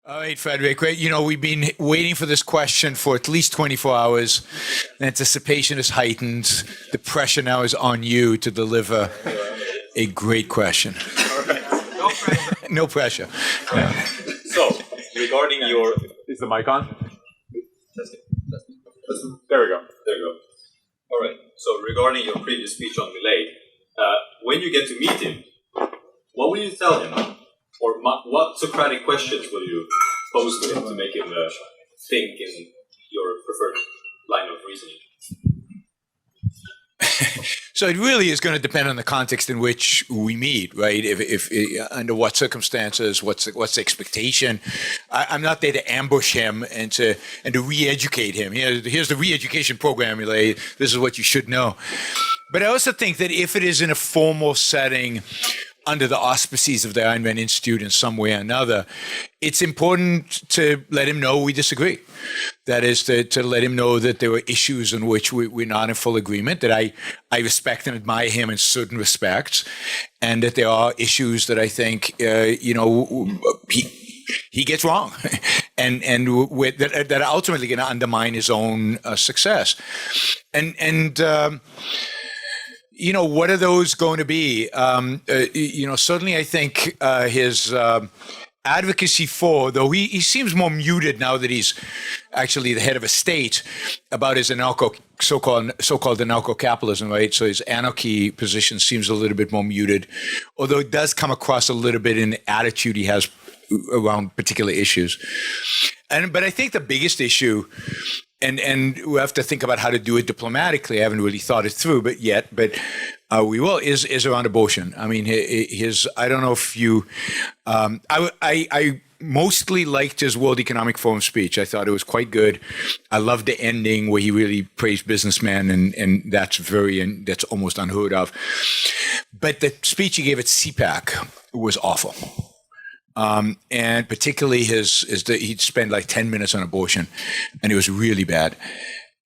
All right, Frederick. We've been waiting for this question for at least 24 hours. Anticipation is heightened. The pressure now is on you to deliver a great question. All right. No pressure. No pressure. Yeah. So, regarding your... Is the mic on? There we go. All right. So, regarding your previous speech on Millet, when you get to meet him, what will you tell him? Or what Socratic questions will you pose to him to make him think in your preferred line of reasoning? So it really is going to depend on the context in which we meet, right? If under what circumstances, what's the expectation? I'm not there to ambush him and to re-educate him. Here's the re-education program. This is what you should know. But I also think that if it is in a formal setting, under the auspices of the Ayn Rand Institute in some way or another, it's important to let him know we disagree. That is, to let him know that there are issues in which we're not in full agreement, that I respect and admire him in certain respects, and that there are issues that I think, he gets wrong, and that are ultimately going to undermine his own success. What are those going to be? Certainly I think his advocacy for, though he seems more muted now that he's actually the head of a state, about his so-called anarcho-capitalism, right? So his anarchy position seems a little bit more muted, although it does come across a little bit in the attitude he has around particular issues. But I think the biggest issue, and we have to think about how to do it diplomatically. I haven't really thought it through, but we will. Is around abortion. I mean, I don't know if you. I mostly liked his World Economic Forum speech. I thought it was quite good. I loved the ending where he really praised businessmen, and that's almost unheard of. But the speech he gave at CPAC was awful. And particularly he'd spend like 10 minutes on abortion, and it was really bad.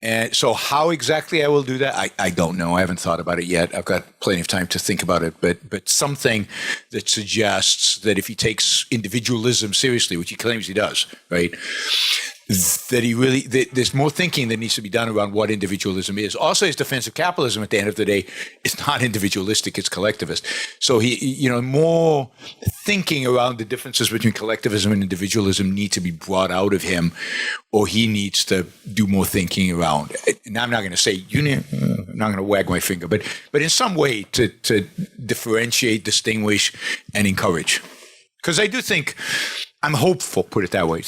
And so how exactly I will do that, I don't know. I haven't thought about it yet. I've got plenty of time to think about it, but something that suggests that if he takes individualism seriously, which he claims he does, right, that there's more thinking that needs to be done around what individualism is. Also, his defense of capitalism at the end of the day is not individualistic, it's collectivist. So more thinking around the differences between collectivism and individualism need to be brought out of him, or he needs to do more thinking around. And I'm not going to say, I'm not going to wag my finger, but in some way to differentiate, distinguish, and encourage. Because I do think, I'm hopeful, put it that way,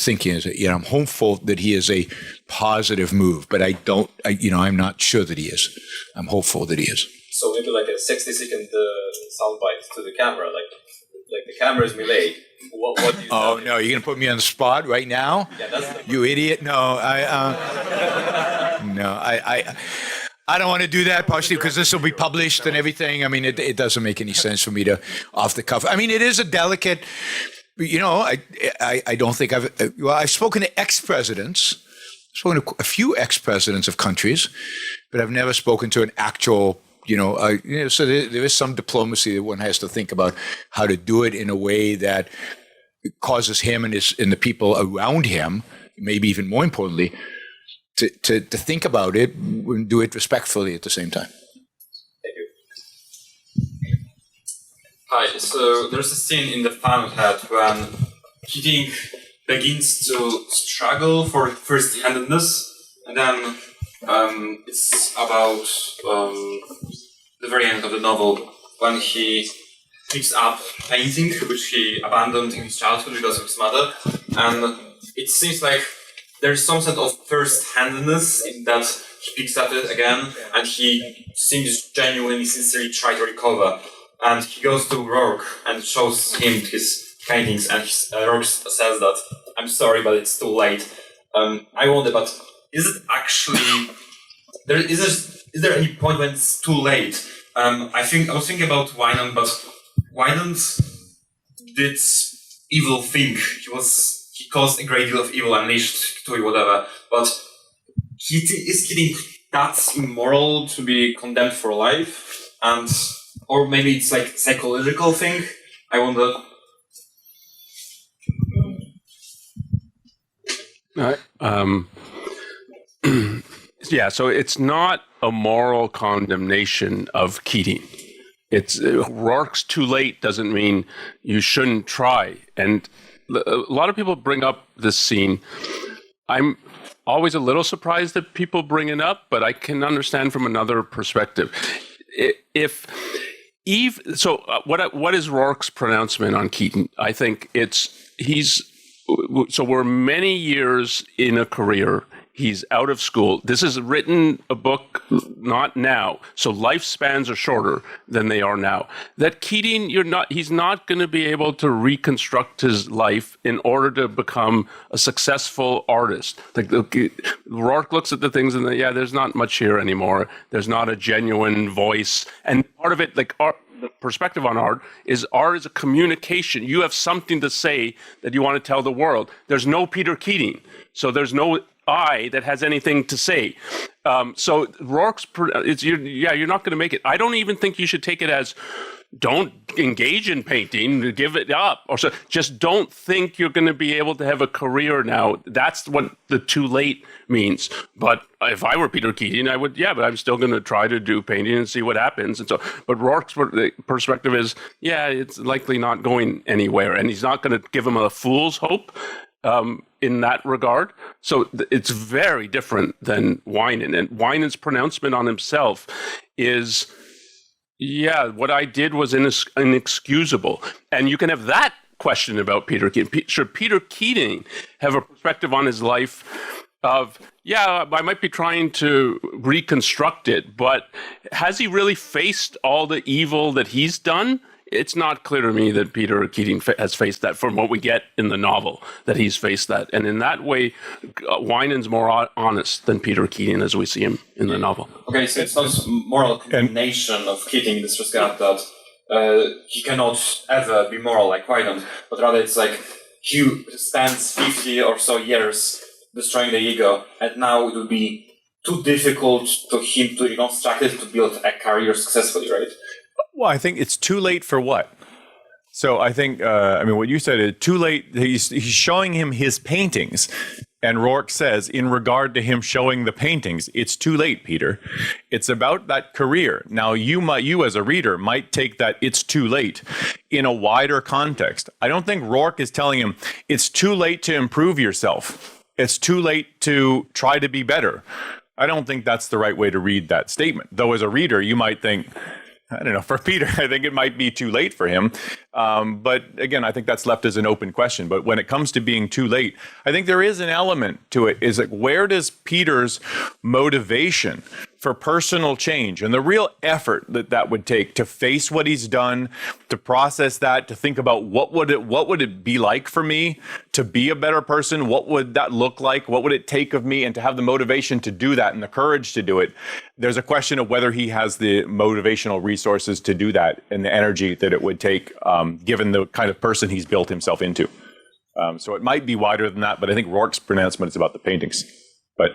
I'm hopeful that he is a positive move, but I'm not sure that he is. I'm hopeful that he is. So maybe like a 60-second soundbite to the camera, like the camera is Millet. What do you Oh, no, you're going to put me on the spot right now? Yeah, that's You idiot. No, I don't want to do that, partially because this will be published and everything. I mean, it doesn't make any sense for me to off the cuff. I mean, it is a delicate... I don't think I've spoken to ex-presidents, spoken to a few ex-presidents of countries, but I've never spoken to an actual, so there is some diplomacy that one has to think about how to do it in a way that causes him and the people around him, maybe even more importantly, to think about it and do it respectfully at the same time. Hi, so there's a scene in the Fountainhead when Keating begins to struggle for first-handedness, and then it's about the very end of the novel when he picks up painting, which he abandoned in his childhood because of his mother, and it seems like there's some sort of first-handedness in that he picks up it again, and he seems genuinely, sincerely try to recover. And he goes to Brook and shows him his paintings, and Brook says that, I'm sorry, but it's too late. I wonder, but is it actually... Is there any point when it's too late? I was thinking about Winan, but Winan did evil thing. He caused a great deal of evil, unleashed to it, whatever. But is Keating that immoral to be condemned for life? Or maybe it's like psychological thing. I wonder. Yeah, so it's not a moral condemnation of Keating. It's Rourke's too late doesn't mean you shouldn't try. And a lot of people bring up this scene. I'm always a little surprised that people bring it up, but I can understand from another perspective. If Eve, so what is Rourke's pronouncement on Keating? I think so we're many years in a career. He's out of school. This is written a book, not now. So lifespans are shorter than they are now. That Keating, he's not going to be able to reconstruct his life in order to become a successful artist. Like Rourke looks at the things and there's not much here anymore. There's not a genuine voice. And part of it, like art, the perspective on art is a communication. You have something to say that you want to tell the world. There's no Peter Keating. So there's no I that has anything to say. So Rourke's, you're not going to make it. I don't even think you should take it as don't engage in painting, give it up, or so. Just don't think you're going to be able to have a career now. That's what the too late means. But if I were Peter Keating, I would, but I'm still going to try to do painting and see what happens. And so, but Rourke's perspective is, it's likely not going anywhere, and he's not going to give him a fool's hope. In that regard. So it's very different than Winan. And Winan's pronouncement on himself is, what I did was inexcusable. And you can have that question about Peter Keating. Should Peter Keating have a perspective on his life of, I might be trying to reconstruct it, but has he really faced all the evil that he's done? It's not clear to me that Peter Keating has faced that from what we get in the novel, that he's faced that. And in that way, Winan's more honest than Peter Keating as we see him in the novel. Okay, so it's not moral condemnation of Keating in this regard that he cannot ever be moral like Winan, but rather it's like he spends 50 or so years destroying the ego, and now it would be too difficult to him to reconstruct it to build a career successfully, right? Well, I think it's too late for what? So I think, what you said is too late. He's showing him his paintings. And Rourke says, in regard to him showing the paintings, it's too late, Peter. It's about that career. Now, you as a reader might take that it's too late in a wider context. I don't think Rourke is telling him it's too late to improve yourself. It's too late to try to be better. I don't think that's the right way to read that statement. Though as a reader, you might think, I don't know, for Peter, I think it might be too late for him. But again, I think that's left as an open question. But when it comes to being too late, I think there is an element to it. Is like, where does Peter's motivation for personal change and the real effort that would take to face what he's done, to process that, to think about what would it be like for me to be a better person? What would that look like? What would it take of me? And to have the motivation to do that and the courage to do it. There's a question of whether he has the motivational resources to do that and the energy that it would take, given the kind of person he's built himself into. So it might be wider than that, but I think Rourke's pronouncement is about the paintings. But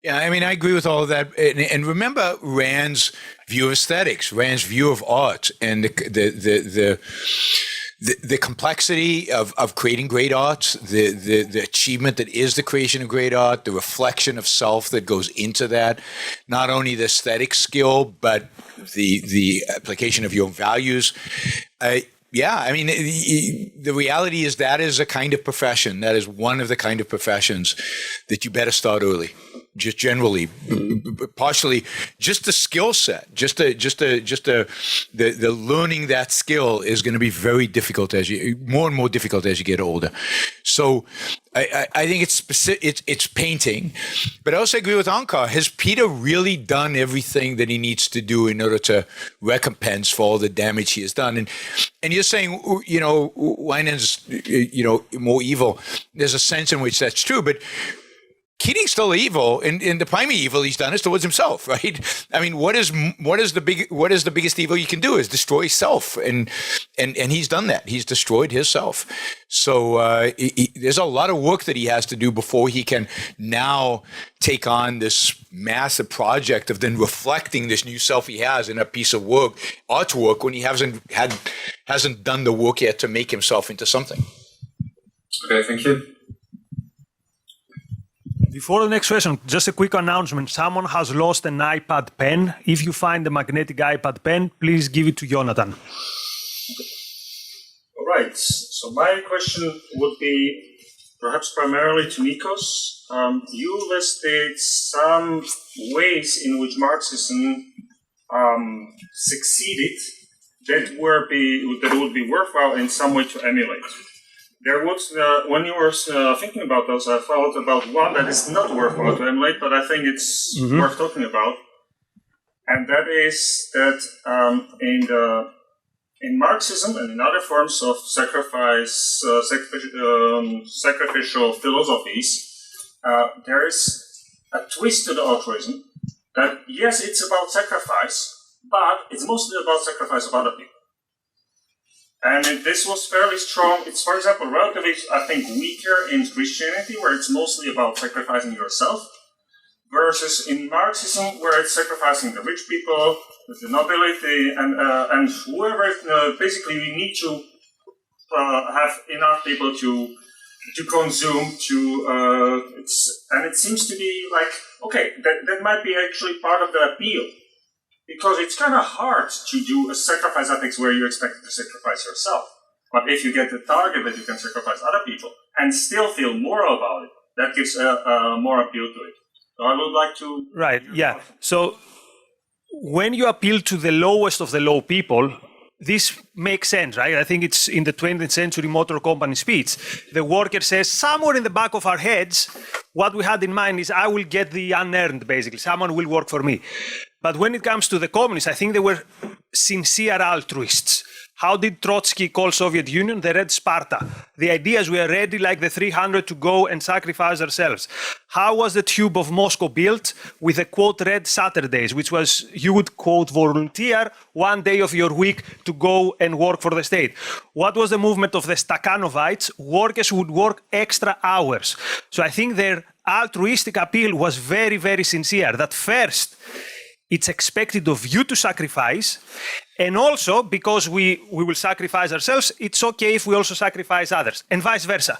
yeah, I agree with all of that. And remember Rand's view of aesthetics, Rand's view of art, and the complexity of creating great art, the achievement that is the creation of great art, the reflection of self that goes into that, not only the aesthetic skill, but the application of your values. The reality is that is a kind of profession. That is one of the kind of professions that you better start early. Just generally, partially, just the skill set, the learning that skill is going to be very difficult more and more difficult as you get older. So I think it's painting, but I also agree with Onkar. Has Peter really done everything that he needs to do in order to recompense for all the damage he has done? And you're saying, Winan's, more evil. There's a sense in which that's true, but Keating's still evil, and the primary evil he's done is towards himself, right? What is the biggest evil you can do is destroy self, and he's done that. He's destroyed his self. So there's a lot of work that he has to do before he can now take on this massive project of then reflecting this new self he has in a piece of work, artwork, when he hasn't done the work yet to make himself into something. Okay, thank you. Before the next question, just a quick announcement. Someone has lost an iPad pen. If you find a magnetic iPad pen, please give it to Jonathan. All right. So my question would be perhaps primarily to Nikos. You listed some ways in which Marxism succeeded that would be worthwhile in some way to emulate. There was, when you were thinking about those, I thought about one that is not worthwhile to emulate, but I think it's worth talking about, and that is that in Marxism and in other forms of sacrificial philosophies, there is a twist to the altruism that yes, it's about sacrifice, but it's mostly about sacrifice of other people. And this was fairly strong. It's, for example, relatively, I think, weaker in Christianity, where it's mostly about sacrificing yourself, versus in Marxism, where it's sacrificing the rich people, the nobility, and whoever. Basically, we need to have enough people to consume. And it seems to be like, okay, that might be actually part of the appeal. Because it's kind of hard to do a sacrifice ethics where you're expected to sacrifice yourself. But if you get the target that you can sacrifice other people and still feel moral about it, that gives more appeal to it. So I would like to... Right, yeah. So when you appeal to the lowest of the low people, this makes sense, right? I think it's in the 20th century motor company speech. The worker says, somewhere in the back of our heads, what we had in mind is I will get the unearned, basically. Someone will work for me. But when it comes to the communists, I think they were sincere altruists. How did Trotsky call Soviet Union? The Red Sparta. The idea is we are ready like the 300 to go and sacrifice ourselves. How was the tube of Moscow built? With a quote Red Saturdays, which was you would quote volunteer one day of your week to go and work for the state. What was the movement of the Stakhanovites? Workers would work extra hours. So I think their altruistic appeal was very, very sincere. That first, it's expected of you to sacrifice, and also because we will sacrifice ourselves, it's okay if we also sacrifice others, and vice versa.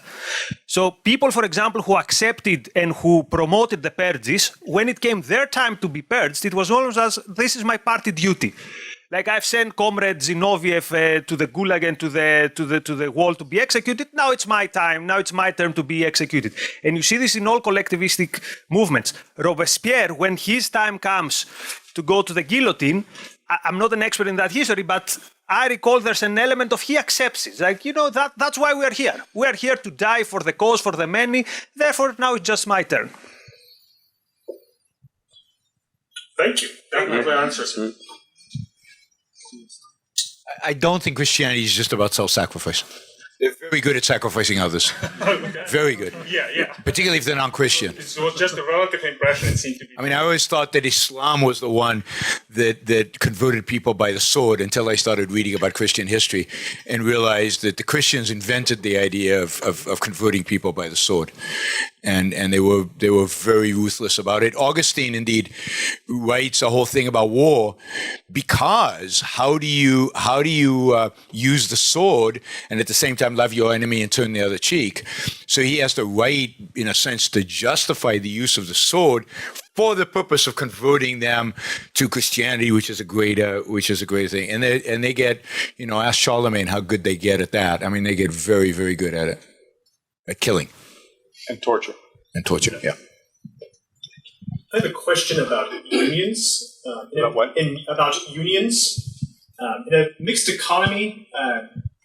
So people, for example, who accepted and who promoted the purges, when it came their time to be purged, it was always as, this is my party duty. Like I've sent Comrade Zinoviev to the Gulag and to the wall to be executed. Now it's my time. Now it's my turn to be executed. And you see this in all collectivistic movements. Robespierre, when his time comes to go to the guillotine, I'm not an expert in that history, but I recall there's an element of he accepts it. Like, that's why we are here. We are here to die for the cause, for the many. Therefore, now it's just my turn. Thank you. That answers it. I don't think Christianity is just about self-sacrifice. They're very good at sacrificing others. Okay. Very good. Yeah. Particularly if they're non-Christian. It was just a relative impression, it seemed to be. I mean, I always thought that Islam was the one that converted people by the sword until I started reading about Christian history and realized that the Christians invented the idea of converting people by the sword. And they were very ruthless about it. Augustine, indeed, writes a whole thing about war because how do you use the sword and at the same time love your enemy and turn the other cheek? So he has to write, in a sense, to justify the use of the sword for the purpose of converting them to Christianity, which is a greater thing. And they get, ask Charlemagne how good they get at that. I mean, they get very, very good at it, at killing. And torture. Yeah. I have a question about unions. About what? About unions. In a mixed economy,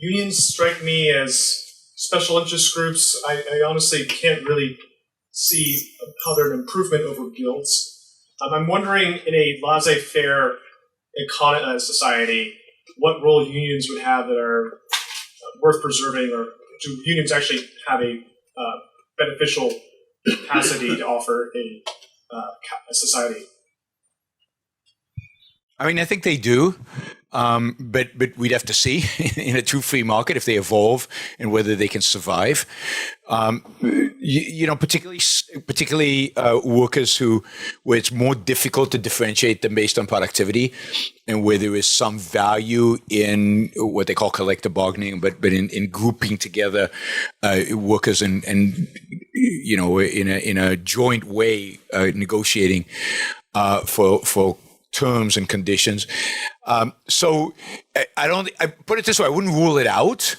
unions strike me as special interest groups. I honestly can't really see how they're an improvement over guilds. I'm wondering, in a laissez-faire society, what role unions would have that are worth preserving, or do unions actually have a beneficial capacity to offer a society? I mean, I think they do, but we'd have to see in a true free market if they evolve and whether they can survive. particularly workers where it's more difficult to differentiate them based on productivity, and where there is some value in what they call collective bargaining, but in grouping together workers and in a joint way negotiating for terms and conditions. So I put it this way: I wouldn't rule it out.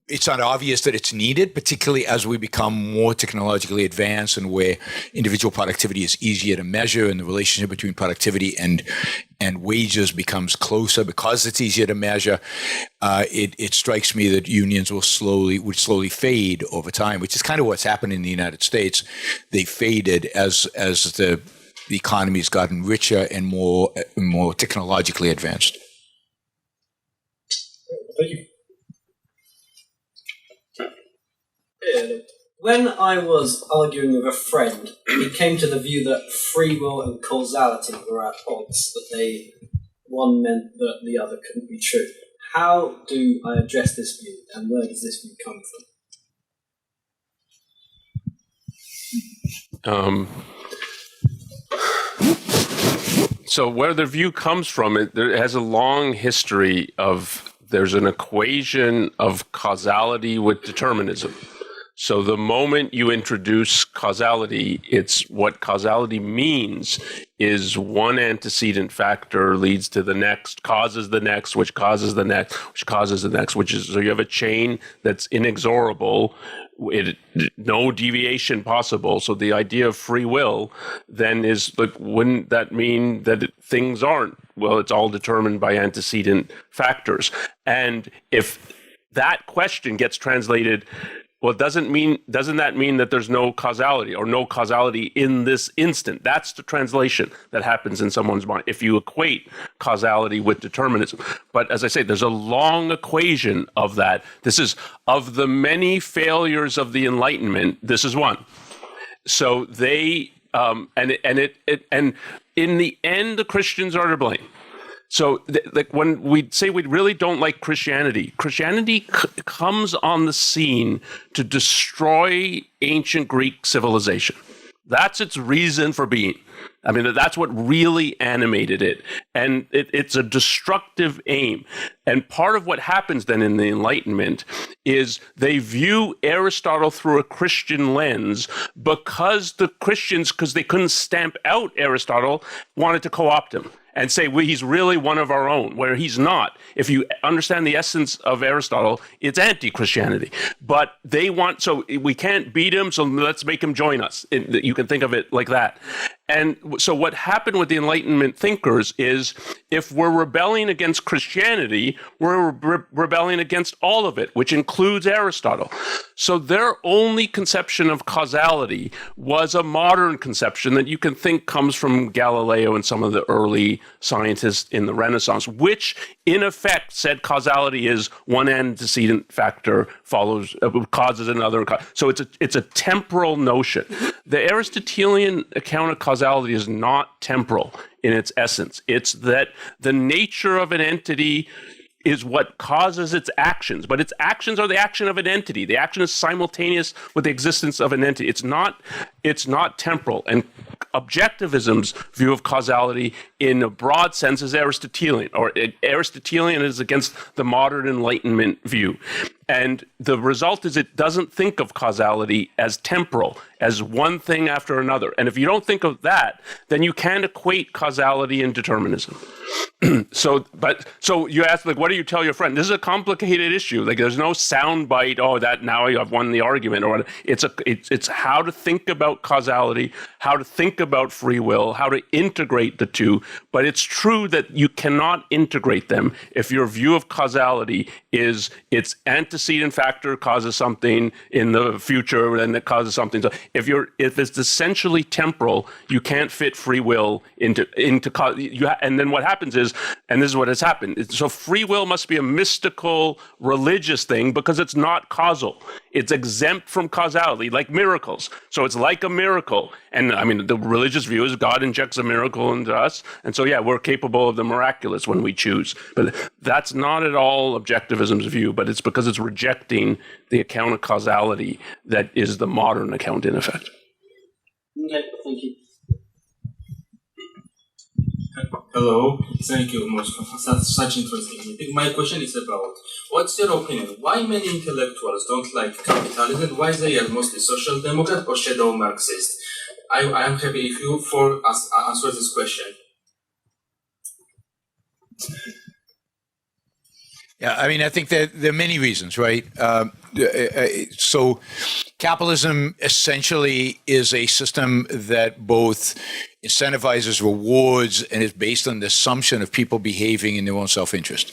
It's not obvious that it's needed, particularly as we become more technologically advanced and where individual productivity is easier to measure, and the relationship between productivity and wages becomes closer because it's easier to measure. It strikes me that unions would slowly fade over time, which is kind of what's happened in the United States. They faded as the economy's gotten richer and more technologically advanced. Thank you. When I was arguing with a friend, we came to the view that free will and causality were at odds, that one meant that the other couldn't be true. How do I address this view, and where does this view come from? So where the view comes from, it has a long history of, there's an equation of causality with determinism. So the moment you introduce causality, it's what causality means is one antecedent factor leads to the next, causes the next, which causes the next, which causes the next, which is, so you have a chain that's inexorable, no deviation possible. So the idea of free will then is, like, wouldn't that mean that things aren't? Well, it's all determined by antecedent factors. And if that question gets translated, well, doesn't that mean that there's no causality or no causality in this instant? That's the translation that happens in someone's mind if you equate causality with determinism. But as I say, there's a long equation of that. This is, of the many failures of the Enlightenment, this is one. So they and in the end, the Christians are to blame. So like when we say we really don't like Christianity, Christianity comes on the scene to destroy ancient Greek civilization. That's its reason for being. I mean, that's what really animated it. And it's a destructive aim. And part of what happens then in the Enlightenment is they view Aristotle through a Christian lens because the Christians, because they couldn't stamp out Aristotle, wanted to co-opt him and say, well, he's really one of our own, where he's not. If you understand the essence of Aristotle, it's anti-Christianity. But they want, so we can't beat him, so let's make him join us. You can think of it like that. And so what happened with the Enlightenment thinkers is, if we're rebelling against Christianity, we're rebelling against all of it, which includes Aristotle. So their only conception of causality was a modern conception that you can think comes from Galileo and some of the early scientists in the Renaissance, which in effect said causality is one antecedent factor causes another. So it's a temporal notion. The Aristotelian account of causality is not temporal in its essence. It's that the nature of an entity is what causes its actions, but its actions are the action of an entity. The action is simultaneous with the existence of an entity. It's not temporal. And Objectivism's view of causality in a broad sense is Aristotelian, or Aristotelian is against the modern Enlightenment view. And the result is it doesn't think of causality as temporal, as one thing after another. And if you don't think of that, then you can't equate causality and determinism. So you ask, like, what do you tell your friend? This is a complicated issue. Like, there's no sound bite. Oh, that now I've won the argument. Or it's how to think about causality, how to think about free will, how to integrate the two. But it's true that you cannot integrate them if your view of causality is its antecedent factor causes something in the future, and it causes something. So if it's essentially temporal, you can't fit free will into and then what happens is, and this is what has happened. So free will must be a mystical, religious thing because it's not causal. It's exempt from causality, like miracles. So it's like a miracle. And I mean, the religious view is God injects a miracle into us. And so, yeah, we're capable of the miraculous when we choose. But that's not at all objectivism's view, but it's because it's rejecting the account of causality that is the modern account, in effect. Okay, thank you. Hello, thank you, Moscow, for such interesting meeting. My question is about, what's your opinion? Why many intellectuals don't like capitalism? Why they are mostly social democrat or shadow Marxist? I am happy if you answer this question. Yeah, I mean, I think that there are many reasons, right? So capitalism essentially is a system that both incentivizes rewards and is based on the assumption of people behaving in their own self-interest.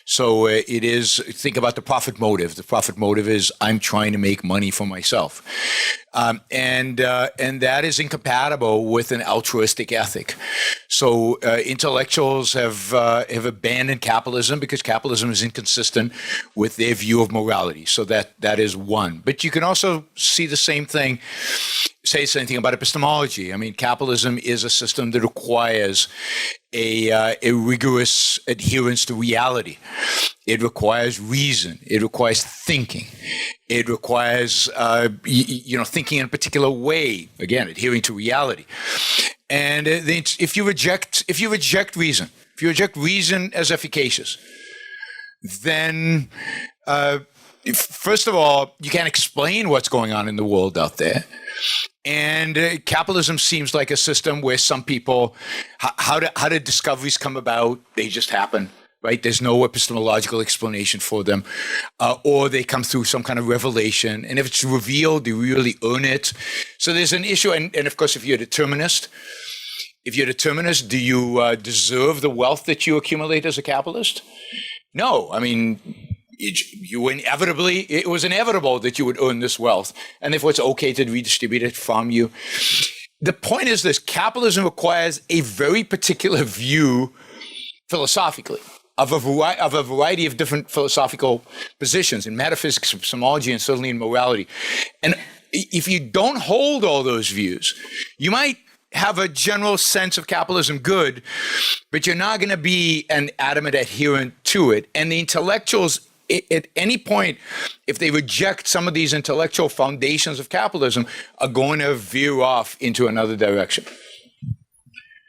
So it is, think about the profit motive. The profit motive is I'm trying to make money for myself. And that is incompatible with an altruistic ethic. So intellectuals have abandoned capitalism because capitalism is inconsistent with their view of morality. So that is one. But you can also see the same thing, say something about epistemology. I mean, capitalism is a system that requires a rigorous adherence to reality. It requires reason. It requires thinking. It requires, thinking in a particular way. Again, adhering to reality. And if you reject reason, if you reject reason as efficacious, then first of all, you can't explain what's going on in the world out there. And capitalism seems like a system where some people, how did discoveries come about? They just happen, right? There's no epistemological explanation for them, or they come through some kind of revelation. And if it's revealed, you really earn it. So there's an issue. And of course, if you're a determinist, do you deserve the wealth that you accumulate as a capitalist? No. I mean, it was inevitable that you would earn this wealth, and therefore it's okay to redistribute it from you. The point is this: capitalism requires a very particular view philosophically of a variety of different philosophical positions in metaphysics, epistemology, and certainly in morality. And if you don't hold all those views, you might have a general sense of capitalism good, but you're not going to be an adamant adherent to it. And the intellectuals, at any point, if they reject some of these intellectual foundations of capitalism, are going to veer off into another direction.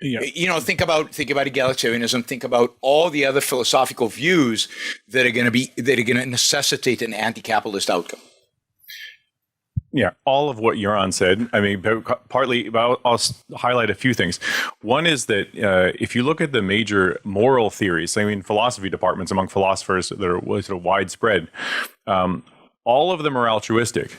Yeah. Think about egalitarianism. Think about all the other philosophical views that are going to necessitate an anti-capitalist outcome. Yeah, all of what Yaron said. I mean, partly, I'll highlight a few things. One is that if you look at the major moral theories, I mean, philosophy departments among philosophers that are sort of widespread, all of them are altruistic.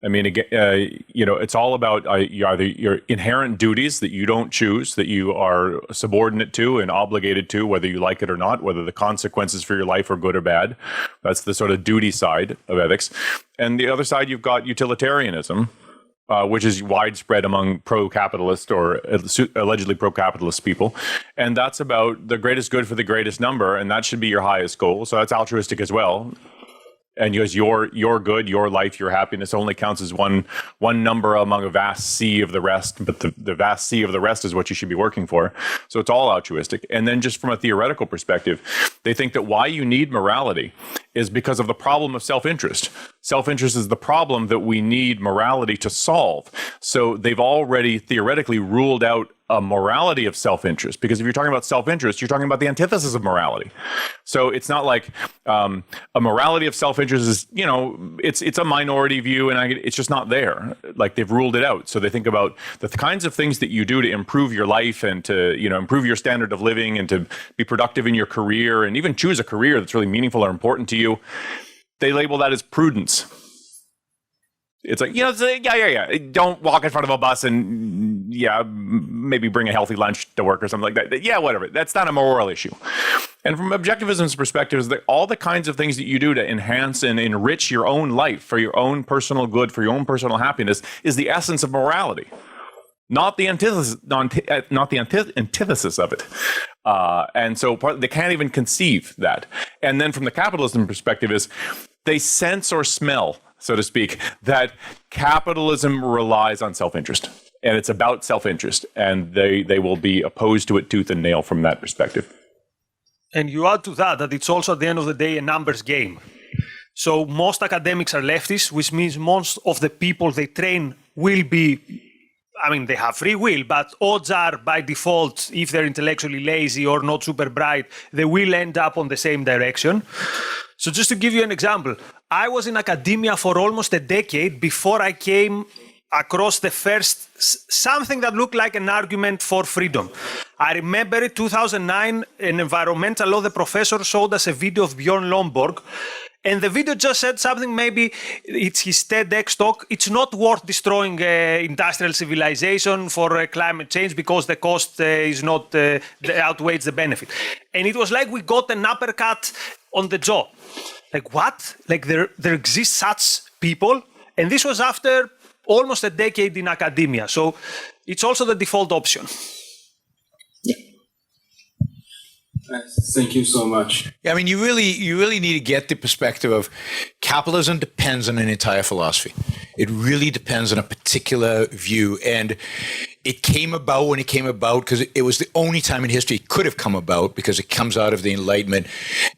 I mean, again, it's all about either your inherent duties that you don't choose, that you are subordinate to and obligated to, whether you like it or not, whether the consequences for your life are good or bad. That's the sort of duty side of ethics. And the other side, you've got utilitarianism, which is widespread among pro-capitalist or allegedly pro-capitalist people. And that's about the greatest good for the greatest number, and that should be your highest goal. So that's altruistic as well. And because your good, your life, your happiness only counts as one number among a vast sea of the rest, but the vast sea of the rest is what you should be working for. So it's all altruistic. And then just from a theoretical perspective, they think that why you need morality is because of the problem of self-interest. Self-interest is the problem that we need morality to solve. So they've already theoretically ruled out a morality of self-interest, because if you're talking about self-interest, you're talking about the antithesis of morality. So it's not like a morality of self-interest is, it's a minority view, and it's just not there. Like, they've ruled it out. So they think about the kinds of things that you do to improve your life and to, improve your standard of living and to be productive in your career and even choose a career that's really meaningful or important to you. They label that as prudence. It's like, yeah. Don't walk in front of a bus and, maybe bring a healthy lunch to work or something like that. Yeah, whatever. That's not a moral issue. And from objectivism's perspective, is that all the kinds of things that you do to enhance and enrich your own life for your own personal good, for your own personal happiness, is the essence of morality, not the antithesis, antithesis of it. And so they can't even conceive that. And then from the capitalism perspective is they sense or smell so to speak, that capitalism relies on self-interest. And it's about self-interest. And they will be opposed to it tooth and nail from that perspective. And you add to that it's also at the end of the day a numbers game. So most academics are leftists, which means most of the people they train will be, they have free will, but odds are by default, if they're intellectually lazy or not super bright, they will end up on the same direction. So just to give you an example, I was in academia for almost a decade before I came across the first something that looked like an argument for freedom. I remember in 2009, in environmental law, the professor showed us a video of Bjorn Lomborg, and the video just said something, maybe it's his TEDx talk, it's not worth destroying industrial civilization for climate change because the cost is not outweighs the benefit. And it was like we got an uppercut on the jaw. Like what? Like there exists such people? And this was after almost a decade in academia. So it's also the default option. Thank you so much. Yeah, you really need to get the perspective of capitalism depends on an entire philosophy. It really depends on a particular view. And it came about when it came about because it was the only time in history it could have come about because it comes out of the Enlightenment.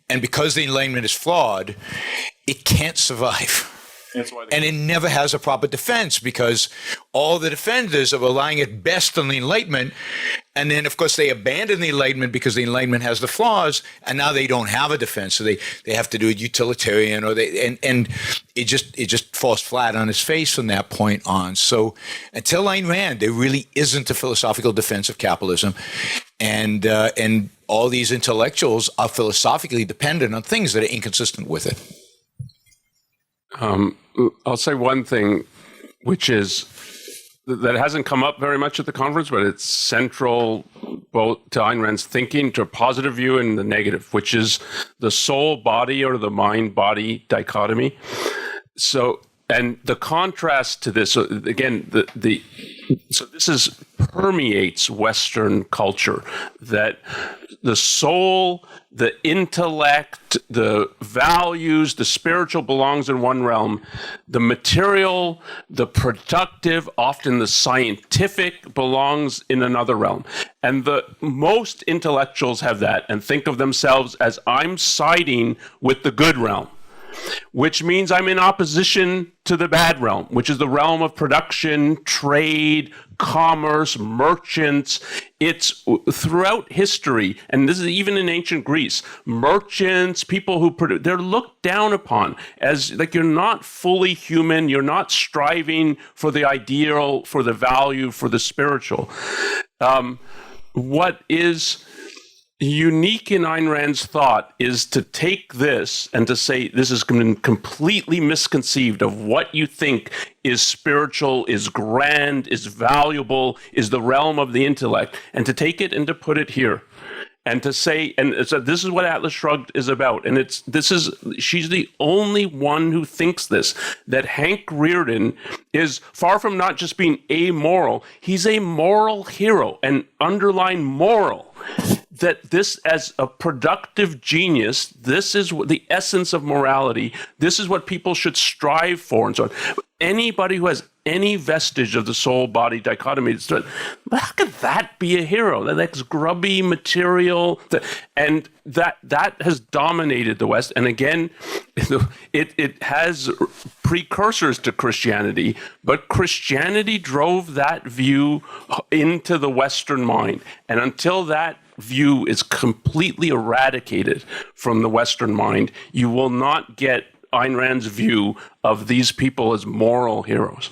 And because the Enlightenment is flawed, it can't survive. And it never has a proper defense because all the defenders are relying at best on the Enlightenment. And then, of course, they abandon the Enlightenment because the Enlightenment has the flaws, and now they don't have a defense. So they have to do it utilitarian, or and it just falls flat on its face from that point on. So until Ayn Rand, there really isn't a philosophical defense of capitalism. And all these intellectuals are philosophically dependent on things that are inconsistent with it. I'll say one thing, which is that hasn't come up very much at the conference, but it's central both to Ayn Rand's thinking, to a positive view and the negative, which is the soul-body or the mind-body dichotomy. So, and the contrast to this, so again, so this permeates Western culture, that the soul, the intellect, the values, the spiritual belongs in one realm. The material, the productive, often the scientific belongs in another realm. And the most intellectuals have that and think of themselves as I'm siding with the good realm, which means I'm in opposition to the bad realm, which is the realm of production, trade, commerce, merchants. It's throughout history, and this is even in ancient Greece, merchants, people who produce, they're looked down upon as like you're not fully human, you're not striving for the ideal, for the value, for the spiritual. What is unique in Ayn Rand's thought is to take this and to say this is completely misconceived of what you think is spiritual, is grand, is valuable, is the realm of the intellect, and to take it and to put it here. And to say, and so this is what Atlas Shrugged is about. And she's the only one who thinks this, that Hank Rearden is far from not just being amoral, he's a moral hero, and underline moral. That this, as a productive genius, this is the essence of morality. This is what people should strive for, and so on. Anybody who has any vestige of the soul-body dichotomy, how could that be a hero? That's grubby material, and that has dominated the West. And again, it has precursors to Christianity, but Christianity drove that view into the Western mind, and until that view is completely eradicated from the Western mind, you will not get Ayn Rand's view of these people as moral heroes.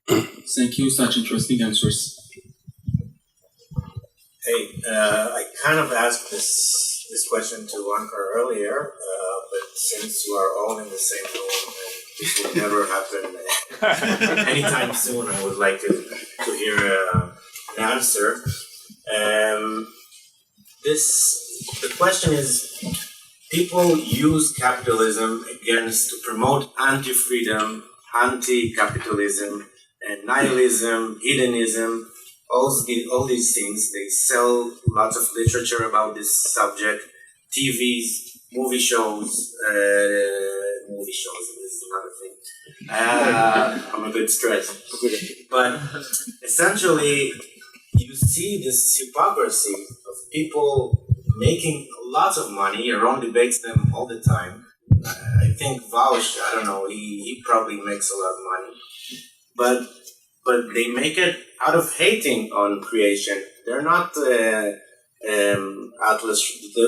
Thank you, such interesting answers. Hey, I kind of asked this question to Onkar earlier, but since you are all in the same room and it will never happen anytime soon, I would like to hear an answer. The question is, people use capitalism to promote anti-freedom, anti-capitalism, and nihilism, hedonism, all these things. They sell lots of literature about this subject, TVs, movie shows, movie shows. This is another thing. I'm a bit stressed. But essentially, you see this hypocrisy of people making lots of money. Yaron debates them all the time. I think Vaush, I don't know, he probably makes a lot of money. But they make it out of hating on creation. They're not Atlas,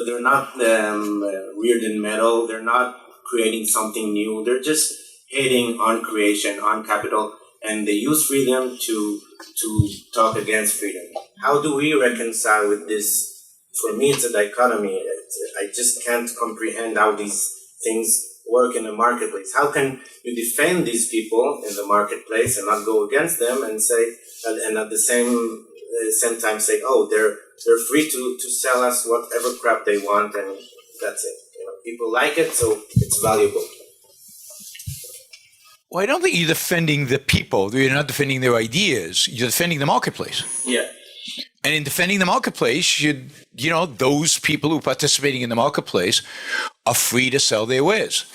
they're not reared in metal, they're not creating something new, they're just hating on creation, on capital, and they use freedom to talk against freedom. How do we reconcile with this? For me, it's a dichotomy. I just can't comprehend how these things work in the marketplace. How can you defend these people in the marketplace and not go against them and say, and at the same time say, oh, they're free to sell us whatever crap they want, and that's it. You know, people like it, so it's valuable. Well, I don't think you're defending the people. You're not defending their ideas. You're defending the marketplace. Yeah. And in defending the marketplace, those people who are participating in the marketplace are free to sell their wares.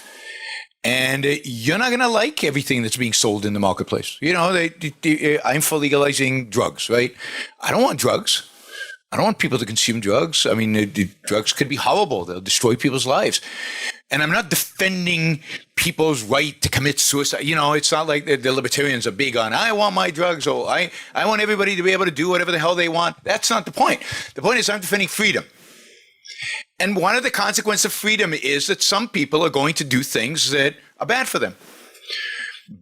And you're not going to like everything that's being sold in the marketplace. I'm for legalizing drugs, right? I don't want drugs. I don't want people to consume drugs. I mean, drugs could be horrible. They'll destroy people's lives. And I'm not defending people's right to commit suicide. It's not like the libertarians are big on, I want my drugs, or I want everybody to be able to do whatever the hell they want. That's not the point. The point is I'm defending freedom. And one of the consequences of freedom is that some people are going to do things that are bad for them.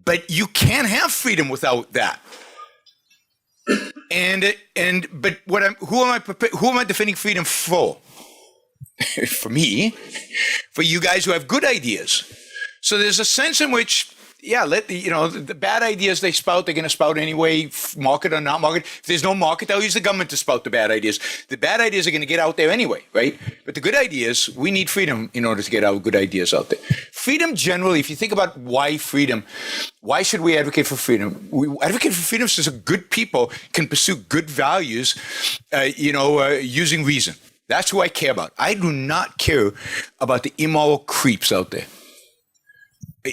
But you can't have freedom without that. But who am I defending freedom for? For me, for you guys who have good ideas. So there's a sense in which, the bad ideas they spout, they're going to spout anyway, market or not market. If there's no market, they'll use the government to spout the bad ideas. The bad ideas are going to get out there anyway, right? But the good ideas, we need freedom in order to get our good ideas out there. Freedom generally, if you think about why freedom, why should we advocate for freedom? We advocate for freedom so good people can pursue good values, using reason. That's who I care about. I do not care about the immoral creeps out there.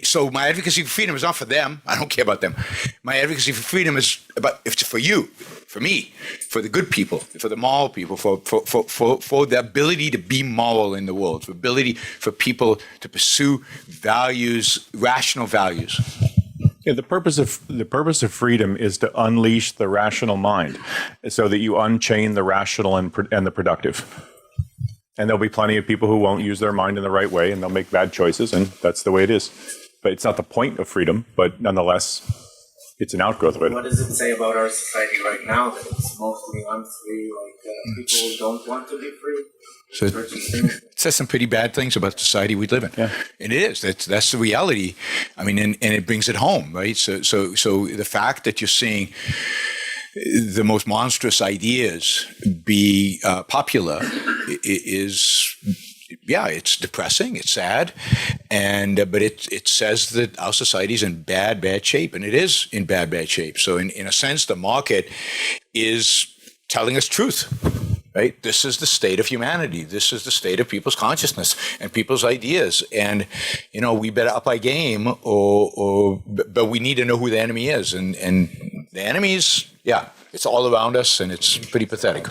So my advocacy for freedom is not for them. I don't care about them. My advocacy for freedom is for you, for me, for the good people, for the moral people, for the ability to be moral in the world, for ability for people to pursue values, rational values. Yeah, the purpose of freedom is to unleash the rational mind, so that you unchain the rational and the productive. And there'll be plenty of people who won't use their mind in the right way, and they'll make bad choices, and that's the way it is. But it's not the point of freedom, but nonetheless, it's an outgrowth of it. What does it say about our society right now, that it's mostly unfree, people don't want to be free? So it says some pretty bad things about the society we live in. Yeah. And it is. That's the reality. I mean, and it brings it home, right? So the fact that you're seeing the most monstrous ideas be popular is, it's depressing, it's sad, but it says that our society is in bad shape, and it is in bad shape. So in a sense, the market is telling us truth. Right? This is the state of humanity. This is the state of people's consciousness and people's ideas. And, we better up our game, but we need to know who the enemy is. And the enemy is, it's all around us, and it's pretty pathetic.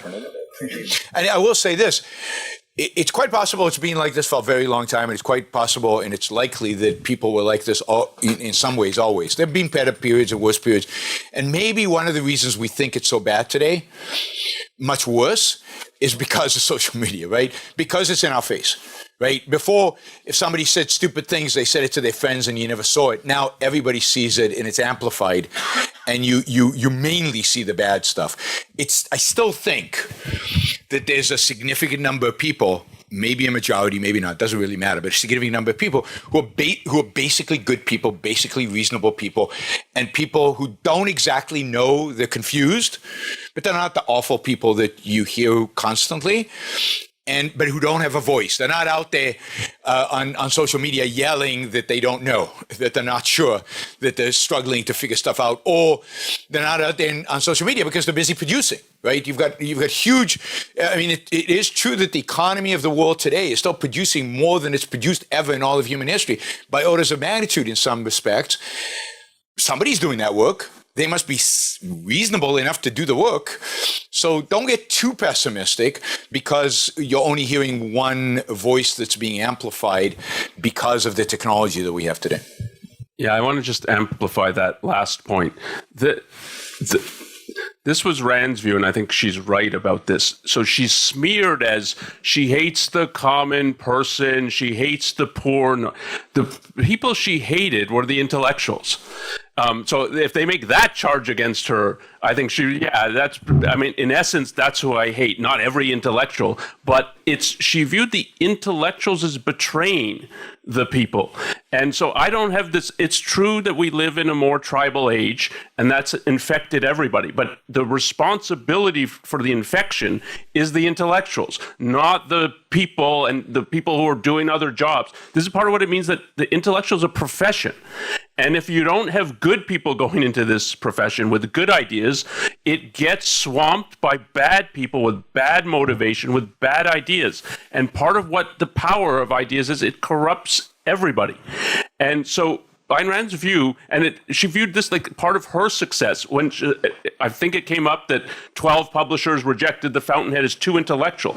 And I will say this. It's quite possible it's been like this for a very long time, and it's quite possible, and it's likely that people were like this in some ways always. There have been better periods and worse periods. And maybe one of the reasons we think it's so bad today, much worse, is because of social media, right? Because it's in our face, right? Before, if somebody said stupid things, they said it to their friends and you never saw it. Now everybody sees it and it's amplified, and you mainly see the bad stuff. I still think that there's a significant number of people, maybe a majority, maybe not, doesn't really matter, but a significant number of people who are basically good people, basically reasonable people, and people who don't exactly know, they're confused, but they're not the awful people that you hear constantly. but who don't have a voice. They're not out there on social media yelling that they don't know, that they're not sure, that they're struggling to figure stuff out, or they're not out there on social media because they're busy producing, right? You've got huge. I mean, it is true that the economy of the world today is still producing more than it's produced ever in all of human history by orders of magnitude in some respects. Somebody's doing that work. They must be reasonable enough to do the work. So don't get too pessimistic because you're only hearing one voice that's being amplified because of the technology that we have today. Yeah, I want to just amplify that last point. This was Rand's view, and I think she's right about this. So she's smeared as she hates the common person, she hates the poor. The people she hated were the intellectuals. So if they make that charge against her, I think in essence, that's who I hate. Not every intellectual, but she viewed the intellectuals as betraying the people. And so I don't have this. It's true that we live in a more tribal age, and that's infected everybody. But the responsibility for the infection is the intellectuals, not the people and the people who are doing other jobs. This is part of what it means that the intellectual is a profession. And if you don't have good people going into this profession with good ideas, it gets swamped by bad people with bad motivation, with bad ideas. And part of what the power of ideas is, it corrupts everybody. And so Ayn Rand's view, and she viewed this like part of her success. I think it came up that 12 publishers rejected The Fountainhead as too intellectual.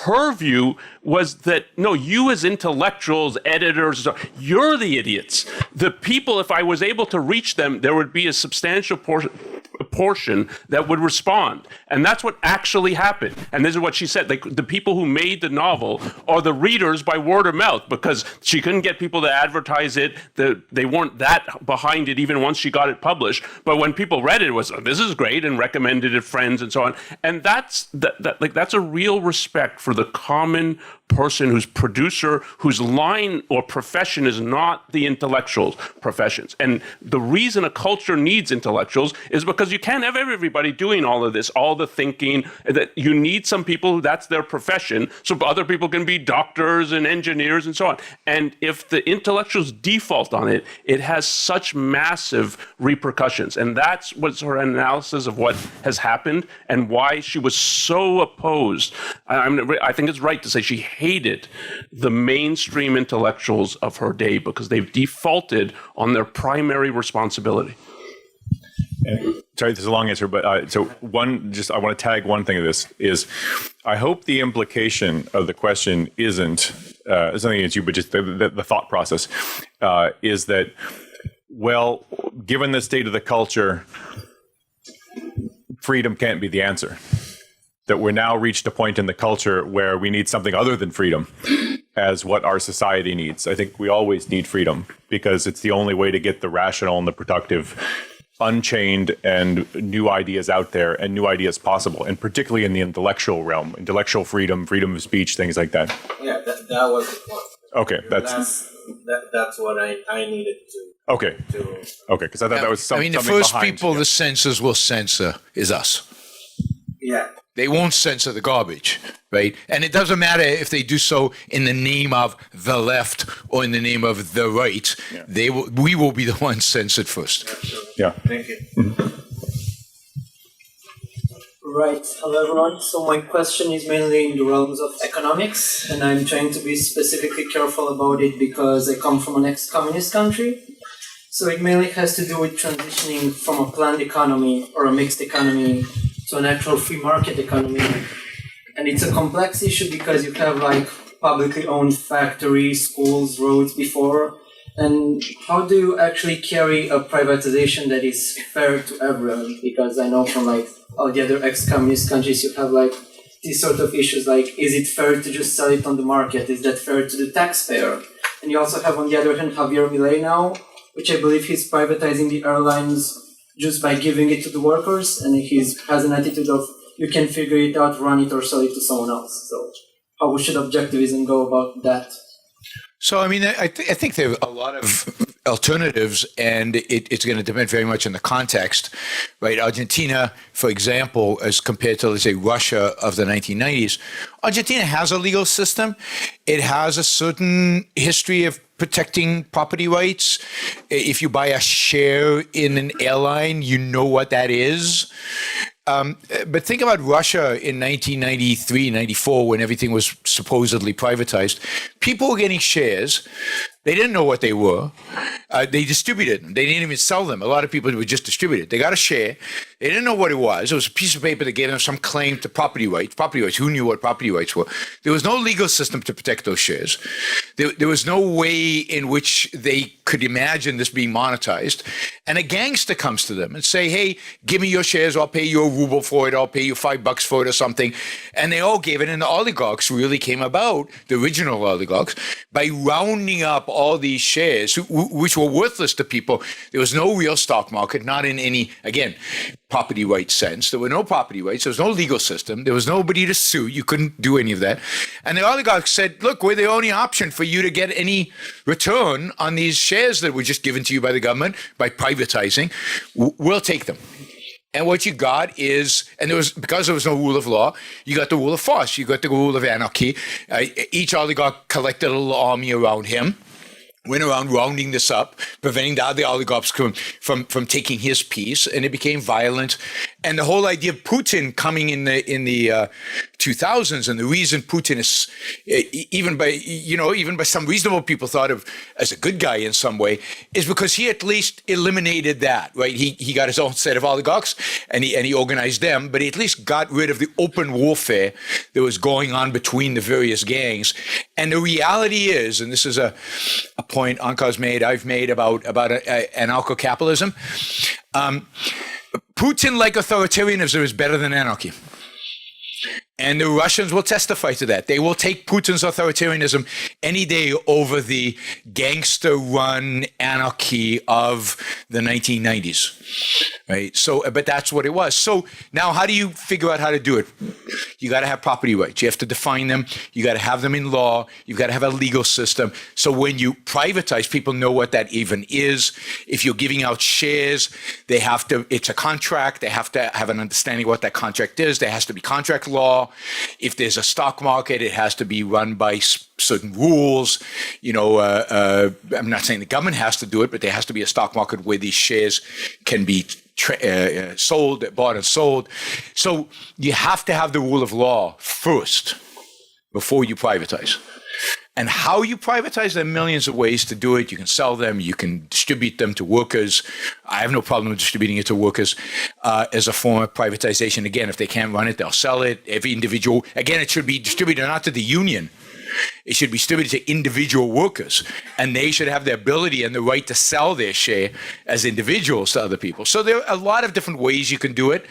Her view was that, no, you as intellectuals, editors, you're the idiots. The people, if I was able to reach them, there would be a substantial portion that would respond. And that's what actually happened. And this is what she said. The people who made the novel are the readers by word of mouth, because she couldn't get people to advertise it. They weren't that behind it even once she got it published. But when people read it, was, this is great, and recommended it to friends and so on. And that's a real respect for the common person whose producer, whose line or profession is not the intellectuals' professions. And the reason a culture needs intellectuals is because you can't have everybody doing all of this, all the thinking, that you need some people who that's their profession, so other people can be doctors and engineers and so on. And if the intellectuals default on it, it has such massive repercussions. And that's what's her analysis of what has happened and why she was so opposed. I think it's right to say she hated the mainstream intellectuals of her day because they've defaulted on their primary responsibility. And, sorry, this is a long answer, but I want to tag one thing of this is, I hope the implication of the question isn't something against you, but just the thought process is that, well, given the state of the culture, freedom can't be the answer. That we're now reached a point in the culture where we need something other than freedom as what our society needs. I think we always need freedom because it's the only way to get the rational and the productive unchained and new ideas out there and new ideas possible, and particularly in the intellectual realm, intellectual freedom, freedom of speech, things like that. Yeah, that was the point. Okay, that's what I needed to. Okay, because I thought that was something. The first people the censors will censor is us. Yeah. They won't censor the garbage, right? And it doesn't matter if they do so in the name of the left or in the name of the right. Yeah. We will be the ones censored first. Yeah. Thank you. Right. Hello, everyone. So my question is mainly in the realms of economics, and I'm trying to be specifically careful about it because I come from an ex-communist country. So it mainly has to do with transitioning from a planned economy or a mixed economy to an actual free market economy. And it's a complex issue because you have like publicly owned factories, schools, roads before. And how do you actually carry a privatization that is fair to everyone? Because I know from like all the other ex-communist countries, you have like these sort of issues like, is it fair to just sell it on the market? Is that fair to the taxpayer? And you also have on the other hand Javier Milei now, which I believe he's privatizing the airlines just by giving it to the workers, and he has an attitude of, you can figure it out, run it, or sell it to someone else. So how should objectivism go about that? So, I think there are a lot of alternatives, and it's going to depend very much on the context, right? Argentina, for example, as compared to, let's say, Russia of the 1990s, Argentina has a legal system. It has a certain history of protecting property rights. If you buy a share in an airline, you know what that is. But think about Russia in 1993, 94, when everything was supposedly privatized. People were getting shares. They didn't know what they were. They distributed them. They didn't even sell them. A lot of people would just distribute it. They got a share. They didn't know what it was. It was a piece of paper that gave them some claim to property rights. Property rights. Who knew what property rights were? There was no legal system to protect those shares. There was no way in which they could imagine this being monetized. And a gangster comes to them and say, hey, give me your shares. I'll pay you a ruble for it. I'll pay you $5 for it or something. And they all gave it. And the oligarchs really came about, the original oligarchs, by rounding up all these shares, which were worthless to people. There was no real stock market, not in any, again, property rights sense. There were no property rights. There was no legal system. There was nobody to sue. You couldn't do any of that. And the oligarchs said, look, we're the only option for you to get any return on these shares that were just given to you by the government by privatizing. We'll take them. And what you got is, and because there was no rule of law, you got the rule of force. You got the rule of anarchy. Each oligarch collected a little army around him, went around rounding this up, preventing the other oligarchs from taking his piece, and it became violent. And the whole idea of Putin coming in the 2000s, and the reason Putin is even by some reasonable people thought of as a good guy in some way, is because he at least eliminated that, right? He got his own set of oligarchs and he organized them, but he at least got rid of the open warfare that was going on between the various gangs. And the reality is, and this is a point Onkar's made, I've made about anarcho-capitalism. Putin-like authoritarianism is better than anarchy. And the Russians will testify to that. They will take Putin's authoritarianism any day over the gangster-run anarchy of the 1990s, right? So, but that's what it was. So now how do you figure out how to do it? You got to have property rights. You have to define them. You got to have them in law. You've got to have a legal system. So when you privatize, people know what that even is. If you're giving out shares, they have to, it's a contract. They have to have an understanding of what that contract is. There has to be contract law. If there's a stock market, it has to be run by certain rules. I'm not saying the government has to do it, but there has to be a stock market where these shares can be sold, bought and sold. So you have to have the rule of law first before you privatize. And how you privatize, there are millions of ways to do it. You can sell them. You can distribute them to workers. I have no problem with distributing it to workers as a form of privatization. Again, if they can't run it, they'll sell it. Every individual, again, it should be distributed not to the union. It should be distributed to individual workers. And they should have the ability and the right to sell their share as individuals to other people. So there are a lot of different ways you can do it.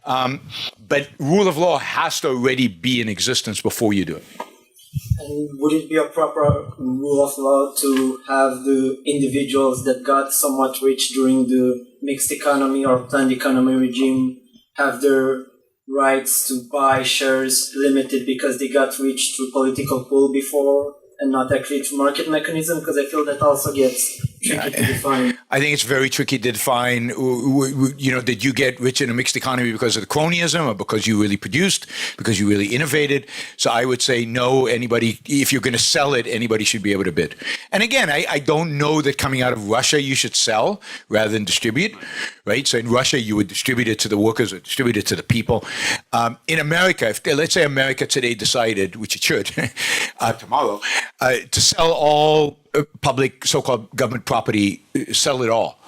But rule of law has to already be in existence before you do it. And would it be a proper rule of law to have the individuals that got somewhat rich during the mixed economy or planned economy regime have their rights to buy shares limited because they got rich through political pull before and not actually through market mechanism? Because I feel that also gets tricky to define. I think it's very tricky to define, did you get rich in a mixed economy because of the cronyism or because you really produced, because you really innovated? So I would say no, anybody, if you're going to sell it, anybody should be able to bid. And again, I don't know that coming out of Russia, you should sell rather than distribute, right? So in Russia, you would distribute it to the workers or distribute it to the people. In America, if let's say America today decided, which it should, tomorrow, to sell all public so-called government property, sell it all,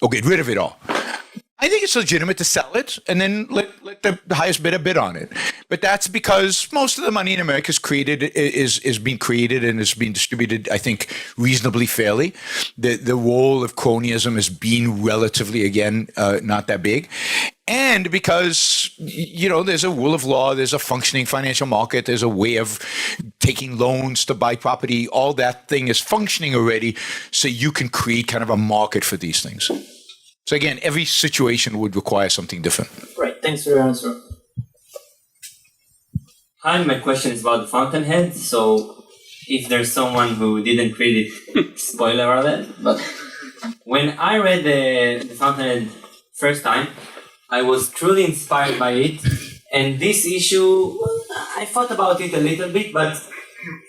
or get rid of it all. I think it's legitimate to sell it and then let the highest bidder bid on it. But that's because most of the money in America is being created and is being distributed, I think, reasonably fairly. The role of cronyism has been relatively, again, not that big. And because, there's a rule of law, there's a functioning financial market, there's a way of taking loans to buy property, all that thing is functioning already, so you can create kind of a market for these things. So again, every situation would require something different. Right, thanks for your answer. Hi, my question is about the fountainhead. So if there's someone who didn't read it, spoiler alert, but When I read the Fountainhead first time, I was truly inspired by it. And this issue, I thought about it a little bit, but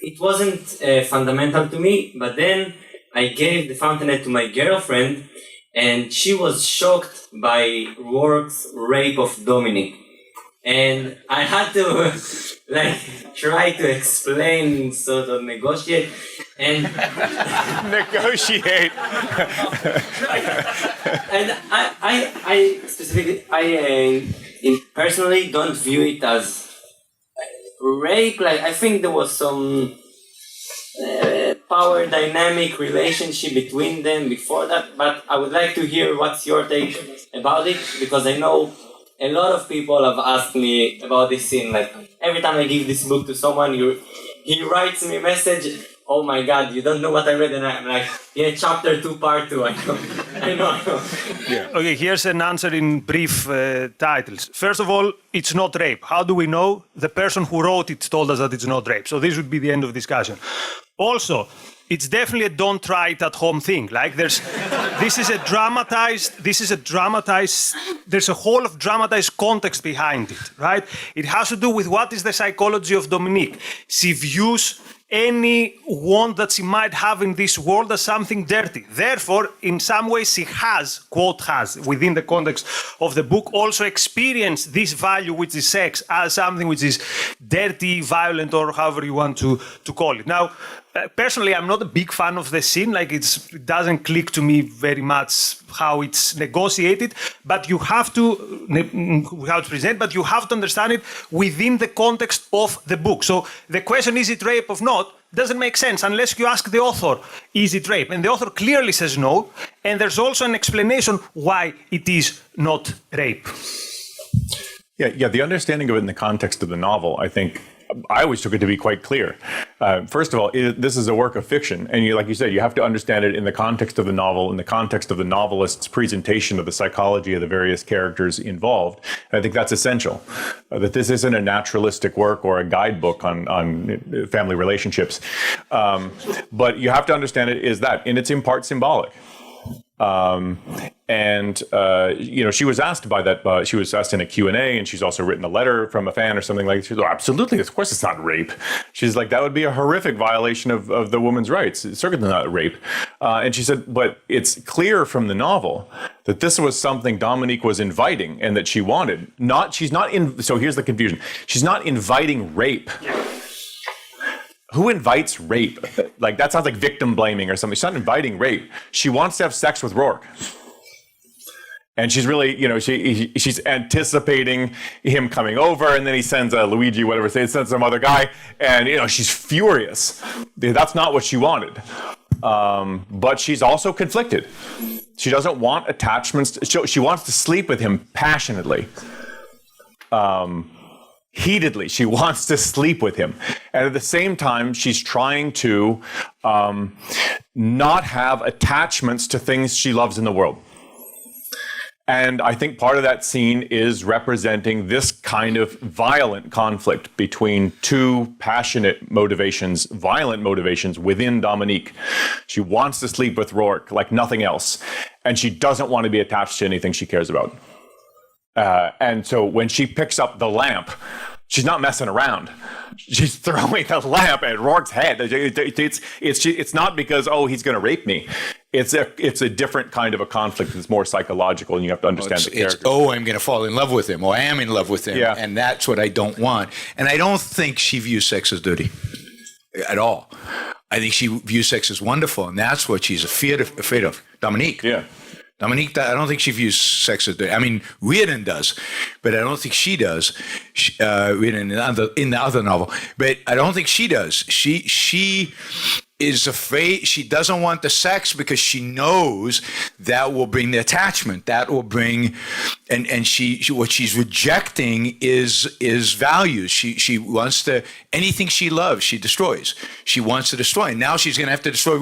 it wasn't fundamental to me. But then I gave the Fountainhead to my girlfriend, and she was shocked by Rourke's rape of Dominic. And I had to try to explain, sort of negotiate, and Negotiate. and I specifically, personally don't view it as rape. Like, I think there was some power dynamic relationship between them before that, but I would like to hear what's your take about it, because I know a lot of people have asked me about this scene. Like, every time I give this book to someone, he writes me a message, oh my god, you don't know what I read, and I'm like, yeah, chapter 2, part 2, I know. I know. Yeah. Okay, here's an answer in brief titles. First of all, it's not rape. How do we know? The person who wrote it told us that it's not rape. So this would be the end of discussion. Also, it's definitely a don't try it at home thing. Like, there's a whole of dramatized context behind it, right? It has to do with what is the psychology of Dominique. She views any want that she might have in this world as something dirty. Therefore, in some ways, she has, within the context of the book, also experienced this value, which is sex, as something which is dirty, violent, or however you want to call it. Now, personally, I'm not a big fan of the scene. Like, it doesn't click to me very much how it's negotiated, but you have to understand it within the context of the book. So the question, is it rape or not, doesn't make sense unless you ask the author, is it rape? And the author clearly says no, and there's also an explanation why it is not rape. Yeah, the understanding of it in the context of the novel, I think, I always took it to be quite clear. First of all, this is a work of fiction, and like you said, you have to understand it in the context of the novel, in the context of the novelist's presentation of the psychology of the various characters involved. And I think that's essential, that this isn't a naturalistic work or a guidebook on family relationships. But you have to understand it is that, and it's in part symbolic. She was asked by that. She was asked in a Q&A, and she's also written a letter from a fan or something like that. She's like, oh, absolutely, of course it's not rape. She's like, that would be a horrific violation of the woman's rights. It's certainly not rape. And she said, but it's clear from the novel that this was something Dominique was inviting and that she wanted. So here's the confusion. She's not inviting rape. Who invites rape? Like, that sounds like victim blaming or something. She's not inviting rape. She wants to have sex with Rourke. And she's really, she's anticipating him coming over, and then he sends Luigi, whatever, he sends some other guy, and, she's furious. That's not what she wanted. But she's also conflicted. She doesn't want attachments. She wants to sleep with him passionately. Heatedly, she wants to sleep with him. And at the same time, she's trying to not have attachments to things she loves in the world. And I think part of that scene is representing this kind of violent conflict between two passionate motivations, violent motivations within Dominique. She wants to sleep with Rourke like nothing else. And she doesn't want to be attached to anything she cares about. And so when she picks up the lamp, she's not messing around. She's throwing the lamp at Rourke's head. It's not because, oh, he's going to rape me. It's a different kind of a conflict. It's more psychological, and you have to understand the character. I'm going to fall in love with him, or I am in love with him, and that's what I don't want. And I don't think she views sex as dirty at all. I think she views sex as wonderful, and that's what she's afraid of. Dominique. Yeah. Dominique, I don't think she views sex as dirty. I mean, Reardon does, but I don't think she does. Reardon in the other novel, but I don't think she does. She is afraid. She doesn't want the sex because she knows that will bring the attachment. That will bring, and she what she's rejecting is values. She wants to, anything she loves, she destroys. She wants to destroy. And now she's going to have to destroy.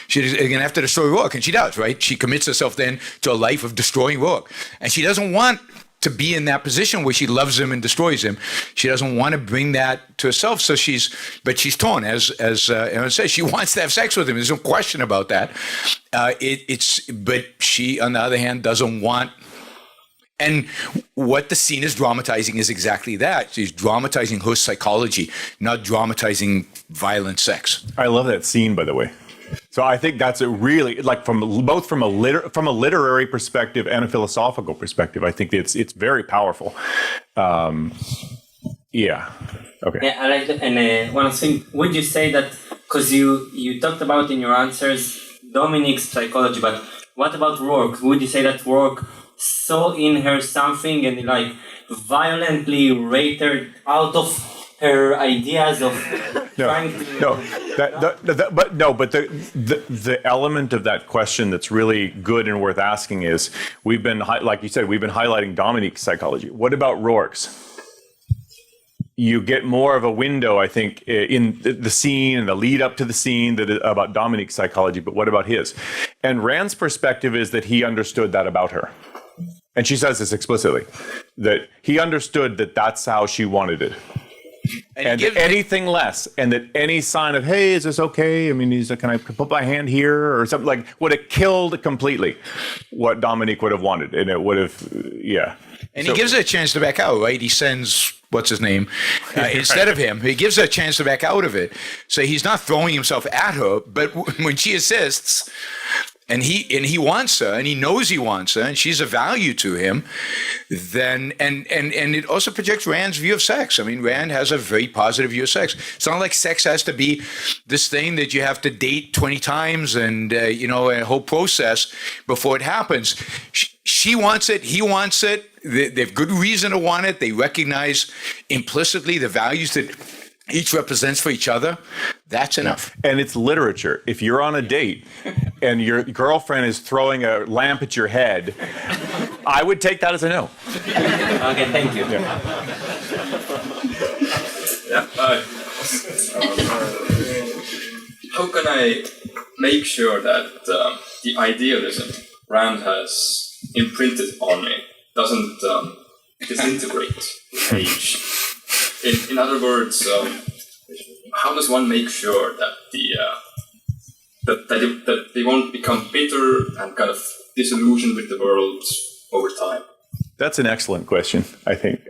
She's going to have to destroy Rourke, and she does, right? She commits herself then to a life of destroying Rourke, and she doesn't want to be in that position where she loves him and destroys him. She doesn't want to bring that to herself. So she's torn, as Aaron says. She wants to have sex with him. There's no question about that. But she, on the other hand, doesn't want. And what the scene is dramatizing is exactly that. She's dramatizing her psychology, not dramatizing violent sex. I love that scene, by the way. So I think that's a really, like, from a literary perspective and a philosophical perspective, I think it's very powerful. Yeah. Okay. Yeah, I like that. And one thing, would you say that, because you talked about in your answers Dominic's psychology, but what about Rourke? Would you say that Rourke saw in her something and like violently raped her out of her ideas of trying to... But the element of that question that's really good and worth asking is, we've been, like you said, we've been highlighting Dominique's psychology. What about Rourke's? You get more of a window, I think, in the scene and the lead up to the scene about Dominique's psychology, but what about his? And Rand's perspective is that he understood that about her. And she says this explicitly, that he understood that that's how she wanted it. And anything less, and that any sign of, hey, is this okay? I mean, can I put my hand here or something, like, would have killed completely what Dominique would have wanted. And it would have, yeah. And he gives her a chance to back out, right? He sends, what's his name, instead of him. He gives her a chance to back out of it. So he's not throwing himself at her, but when she assists, and he wants her, and he knows he wants her, and she's a value to him, then and it also projects Rand's view of sex. I mean, Rand has a very positive view of sex. It's not like sex has to be this thing that you have to date 20 times and a whole process before it happens. She wants it, he wants it. They have good reason to want it. They recognize implicitly the values that each represents for each other. That's enough. And it's literature. If you're on a date and your girlfriend is throwing a lamp at your head, I would take that as a no. Okay, thank you. How can I make sure that the idealism Rand has imprinted on me doesn't disintegrate with age? In other words, how does one make sure that that they won't become bitter and kind of disillusioned with the world over time? That's an excellent question, I think.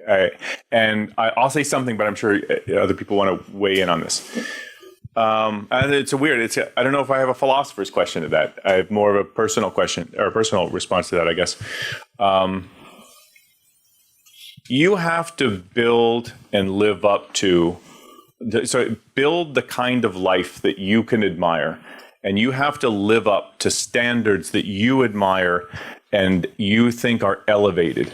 I'll say something, but I'm sure other people want to weigh in on this. And it's I don't know if I have a philosopher's question to that. I have more of a personal question, or a personal response to that, I guess. You have to build and live up to, build the kind of life that you can admire, and you have to live up to standards that you admire and you think are elevated.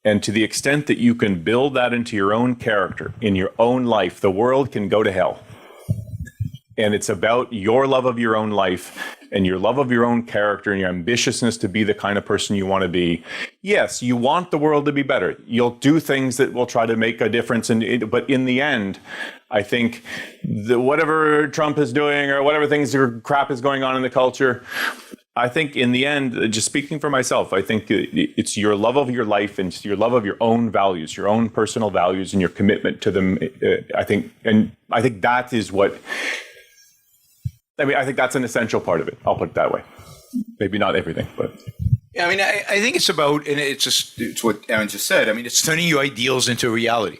And to the extent that you can build that into your own character, in your own life, the world can go to hell. And it's about your love of your own life and your love of your own character and your ambitiousness to be the kind of person you want to be. Yes, you want the world to be better. You'll do things that will try to make a difference. But in the end, I think whatever Trump is doing or whatever things or crap is going on in the culture, I think in the end, just speaking for myself, I think it's your love of your life and your love of your own values, your own personal values and your commitment to them. I think that is what... I think that's an essential part of it. I'll put it that way. Maybe not everything, but... Yeah, I mean, I think it's about, and it's what Aaron just said. I mean, it's turning your ideals into reality.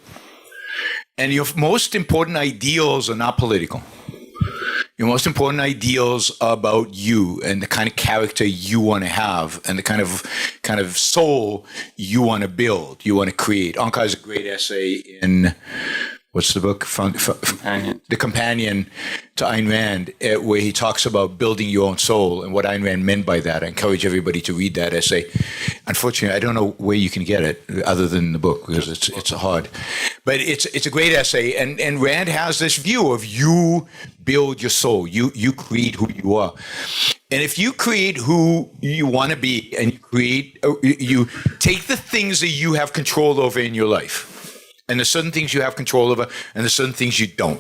And your most important ideals are not political. Your most important ideals are about you and the kind of character you want to have and the kind of soul you want to build, you want to create. Onkar has a great essay in... What's the book? Companion. The Companion to Ayn Rand, where he talks about building your own soul and what Ayn Rand meant by that. I encourage everybody to read that essay. Unfortunately, I don't know where you can get it other than the book because it's hard. But it's a great essay, and Rand has this view of you build your soul, you create who you are. And if you create who you want to be and you take the things that you have control over in your life, and there's certain things you have control over, and there's certain things you don't.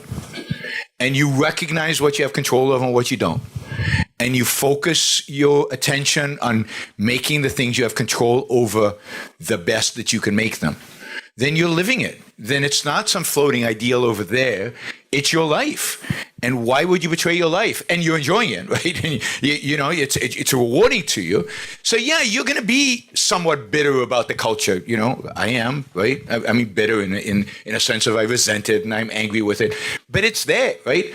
and you recognize what you have control over and what you don't, and you focus your attention on making the things you have control over the best that you can make them, then you're living it. Then it's not some floating ideal over there. It's your life. And why would you betray your life? And you're enjoying it, right? And you know, it's rewarding to you. So yeah, you're going to be somewhat bitter about the culture. You know, I am, right? I mean, bitter in a sense of I resent it and I'm angry with it. But it's there, right?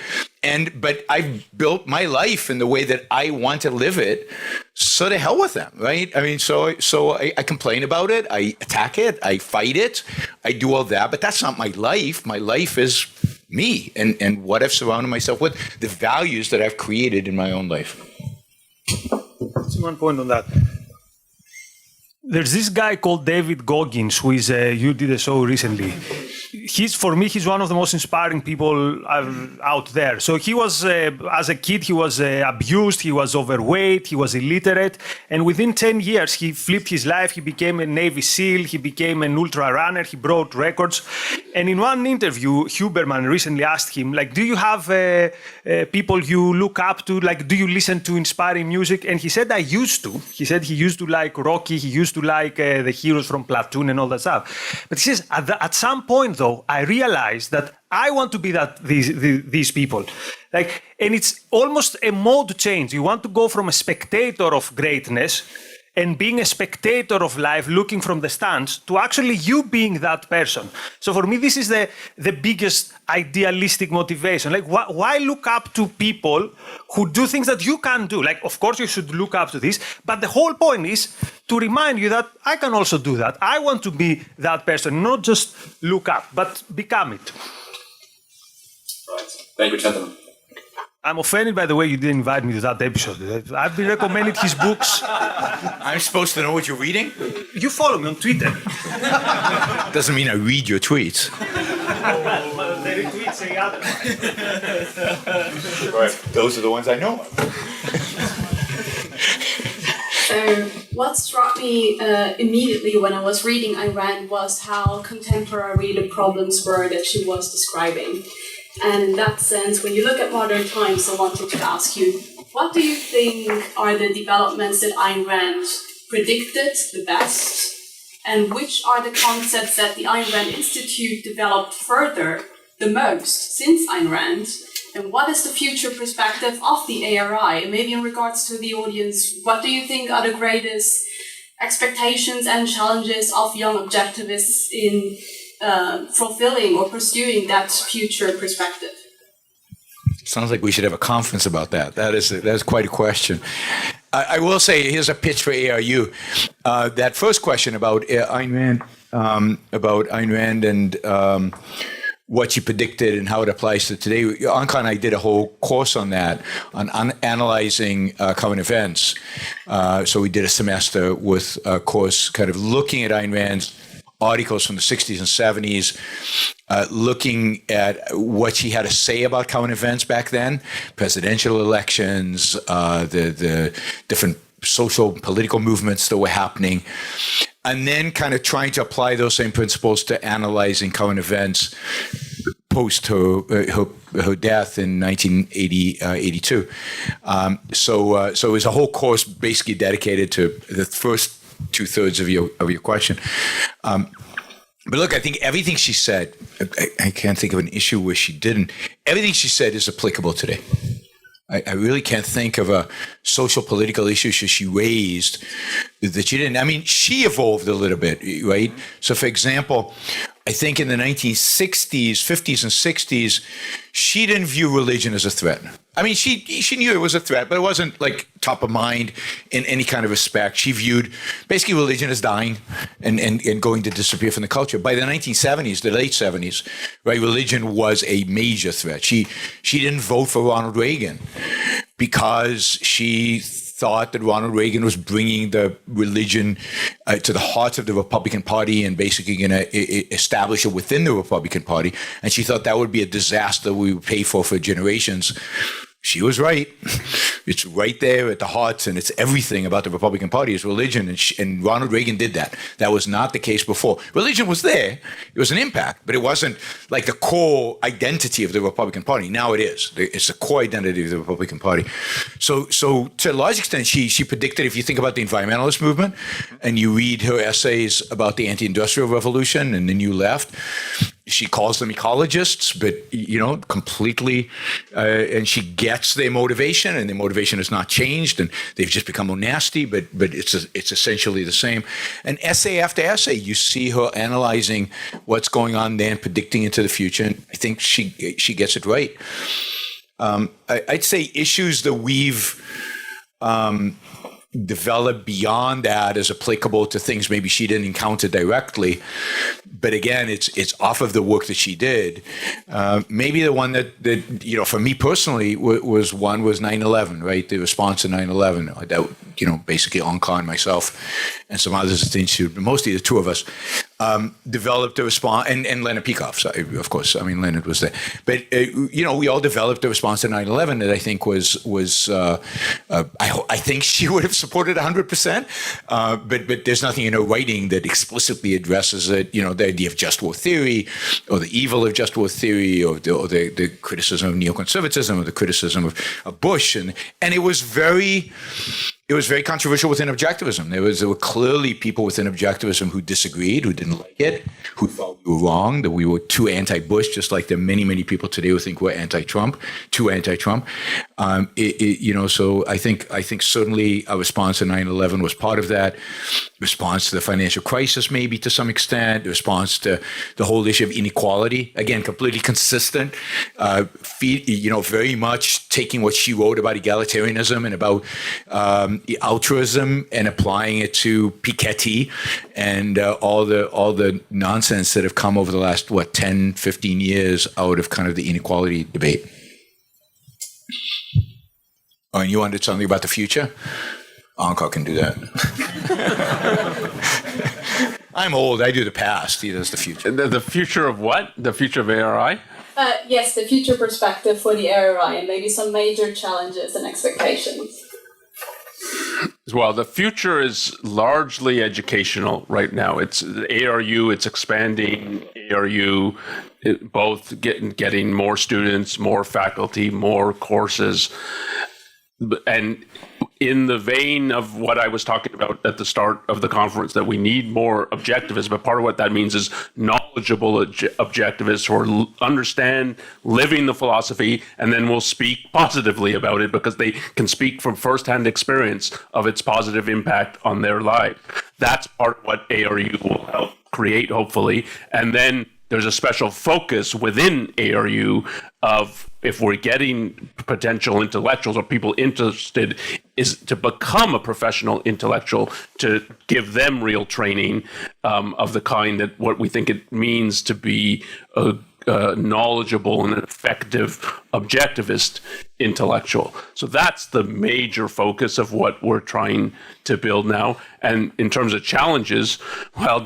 But I've built my life in the way that I want to live it. So to hell with them, right? I mean, so I complain about it. I attack it. I fight it. I do all that. But that's not my life. My life is me and what I've surrounded myself with, the values that I've created in my own life. One point on that. There's this guy called David Goggins, who is you did a show recently. For me, he's one of the most inspiring people out there. So he was, as a kid, he was abused, he was overweight, he was illiterate, and within 10 years, he flipped his life. He became a Navy SEAL, he became an ultra runner, he broke records. And in one interview, Huberman recently asked him, like, do you have people you look up to? Like, do you listen to inspiring music? And he said, I used to. He said he used to like Rocky, he used to like the heroes from Platoon and all that stuff. But he says, at some point, though, I realized that I want to be these people. Like, and it's almost a mode change. You want to go from a spectator of greatness and being a spectator of life, looking from the stands, to actually you being that person. So for me, this is the biggest idealistic motivation. Like, why look up to people who do things that you can't do? Like, of course, you should look up to this, but the whole point is to remind you that I can also do that. I want to be that person, not just look up, but become it. Right. Thank you, gentlemen. I'm offended by the way you didn't invite me to that episode. I've been recommended his books. I'm supposed to know what you're reading? You follow me on Twitter. Doesn't mean I read your tweets. The retweets say otherwise. Right. Those are the ones I know. What struck me immediately when I was reading Ayn Rand was how contemporary the problems were that she was describing. And in that sense, when you look at modern times, I wanted to ask you, what do you think are the developments that Ayn Rand predicted the best? And which are the concepts that the Ayn Rand Institute developed further the most since Ayn Rand? And what is the future perspective of the ARI? And maybe in regards to the audience, what do you think are the greatest expectations and challenges of young objectivists in fulfilling or pursuing that future perspective? Sounds like we should have a conference about that. That's quite a question. I will say, here's a pitch for ARU. That first question about Ayn Rand, and what she predicted and how it applies to today. Onkar and I did a whole course on that, on analyzing current events. So we did a semester with a course kind of looking at Ayn Rand's articles from the 60s and 70s, looking at what she had to say about current events back then, presidential elections, the different social political movements that were happening, and then kind of trying to apply those same principles to analyzing current events post her death in 1982. So it was a whole course basically dedicated to the first 2/3 of your question. But look, I think everything she said, I can't think of an issue where she didn't. Everything she said is applicable today. I really can't think of a social political issue she raised that she didn't. I mean, she evolved a little bit, right? So, for example, I think in the 1960s, 50s, and 60s, she didn't view religion as a threat. I mean, she knew it was a threat, but it wasn't like top of mind in any kind of respect. She viewed basically religion as dying and going to disappear from the culture. By the 1970s, the late 70s, right, religion was a major threat. She didn't vote for Ronald Reagan because she thought that Ronald Reagan was bringing the religion to the hearts of the Republican Party and basically going to establish it within the Republican Party. And she thought that would be a disaster we would pay for generations. She was right. It's right there at the heart, and it's everything about the Republican Party is religion, and Ronald Reagan did that. That was not the case before. Religion was there. It was an impact, but it wasn't like the core identity of the Republican Party. Now it is. It's the core identity of the Republican Party. So to a large extent, she predicted, if you think about the environmentalist movement, and you read her essays about the anti-industrial revolution and the New Left, she calls them ecologists, but completely, and she gets their motivation, and their motivation has not changed, and they've just become more nasty. But it's essentially the same. And essay after essay, you see her analyzing what's going on there and predicting into the future. And I think she gets it right. I'd say issues that we've developed beyond that as applicable to things maybe she didn't encounter directly. But again, it's off of the work that she did. Maybe the one that for me personally was 9/11, right? The response to 9/11. That basically Onkar and myself and some others at the Institute, but mostly the two of us, developed a response, and Leonard Peikoff, of course. I mean, Leonard was there. But, we all developed a response to 9/11 that I think was I think she would have supported 100%. But there's nothing in her writing that explicitly addresses it, the idea of just war theory, or the evil of just war theory, or the criticism of neoconservatism, or the criticism of Bush. And it was very controversial within Objectivism. There were clearly people within Objectivism who disagreed, who didn't like it, who thought we were wrong, that we were too anti-Bush, just like there are many, many people today who think we're anti-Trump, too anti-Trump. So I think certainly a response to 9/11 was part of that. Response to the financial crisis, maybe to some extent. The response to the whole issue of inequality, again, completely consistent. Very much taking what she wrote about egalitarianism and about altruism and applying it to Piketty and all the nonsense that have come over the last 10, 15 years out of kind of the inequality debate. Oh, and you wanted something about the future? Onkar can do that. I'm old. I do the past. He does the future. The future of what? The future of ARI? Yes, the future perspective for the ARI and maybe some major challenges and expectations. Well, the future is largely educational right now. It's ARU, it's expanding ARU, both getting more students, more faculty, more courses. And in the vein of what I was talking about at the start of the conference, that we need more objectivists, but part of what that means is knowledgeable objectivists who understand living the philosophy and then will speak positively about it because they can speak from firsthand experience of its positive impact on their life. That's part of what ARU will help create, hopefully. And then there's a special focus within ARU of, if we're getting potential intellectuals or people interested, is to become a professional intellectual, to give them real training of the kind that what we think it means to be a knowledgeable and effective objectivist intellectual. So that's the major focus of what we're trying to build now. And in terms of challenges, well,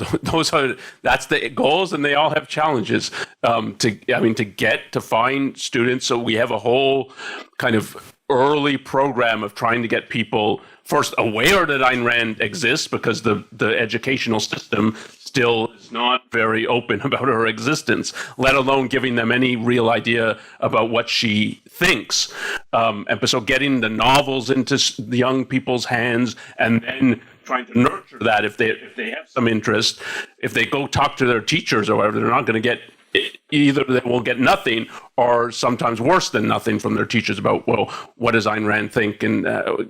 that's the goals, and they all have challenges. To find students. So we have a whole kind of early program of trying to get people first aware that Ayn Rand exists, because the educational system still is not very open about her existence, let alone giving them any real idea about what she thinks. And so getting the novels into the young people's hands, and then trying to nurture that if they have some interest. If they go talk to their teachers or whatever, they're not going to get, either they will get nothing, or sometimes worse than nothing from their teachers about, well, what does Ayn Rand think, and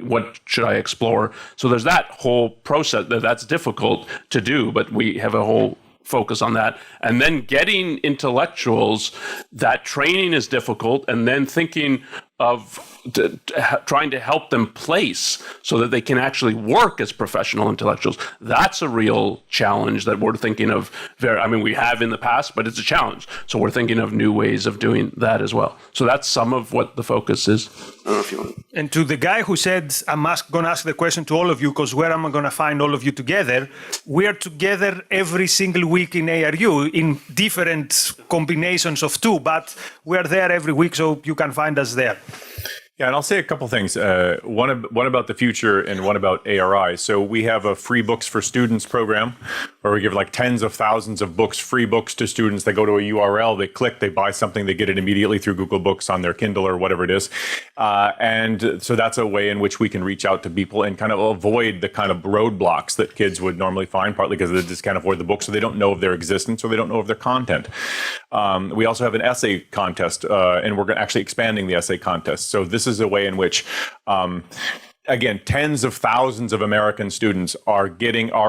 what should I explore? So there's that whole process that's difficult to do, but we have a whole focus on that. And then getting intellectuals, that training is difficult, and then thinking of trying to help them place so that they can actually work as professional intellectuals. That's a real challenge that we're thinking of. We have in the past, but it's a challenge. So we're thinking of new ways of doing that as well. So that's some of what the focus is. I don't know if you want. And to the guy who said, I'm going to ask the question to all of you, because where am I going to find all of you together? We are together every single week in ARU in different combinations of two, but we are there every week, so you can find us there. Yeah, and I'll say a couple things. One about the future and one about ARI. So we have a free books for students program where we give like tens of thousands of books, free books to students. They go to a URL, they click, they buy something, they get it immediately through Google Books on their Kindle or whatever it is. And so that's a way in which we can reach out to people and kind of avoid the kind of roadblocks that kids would normally find, partly because they just can't afford the book, so they don't know of their existence, or they don't know of their content. We also have an essay contest, and we're actually expanding the essay contest. So this is a way in which, again, tens of thousands of American students are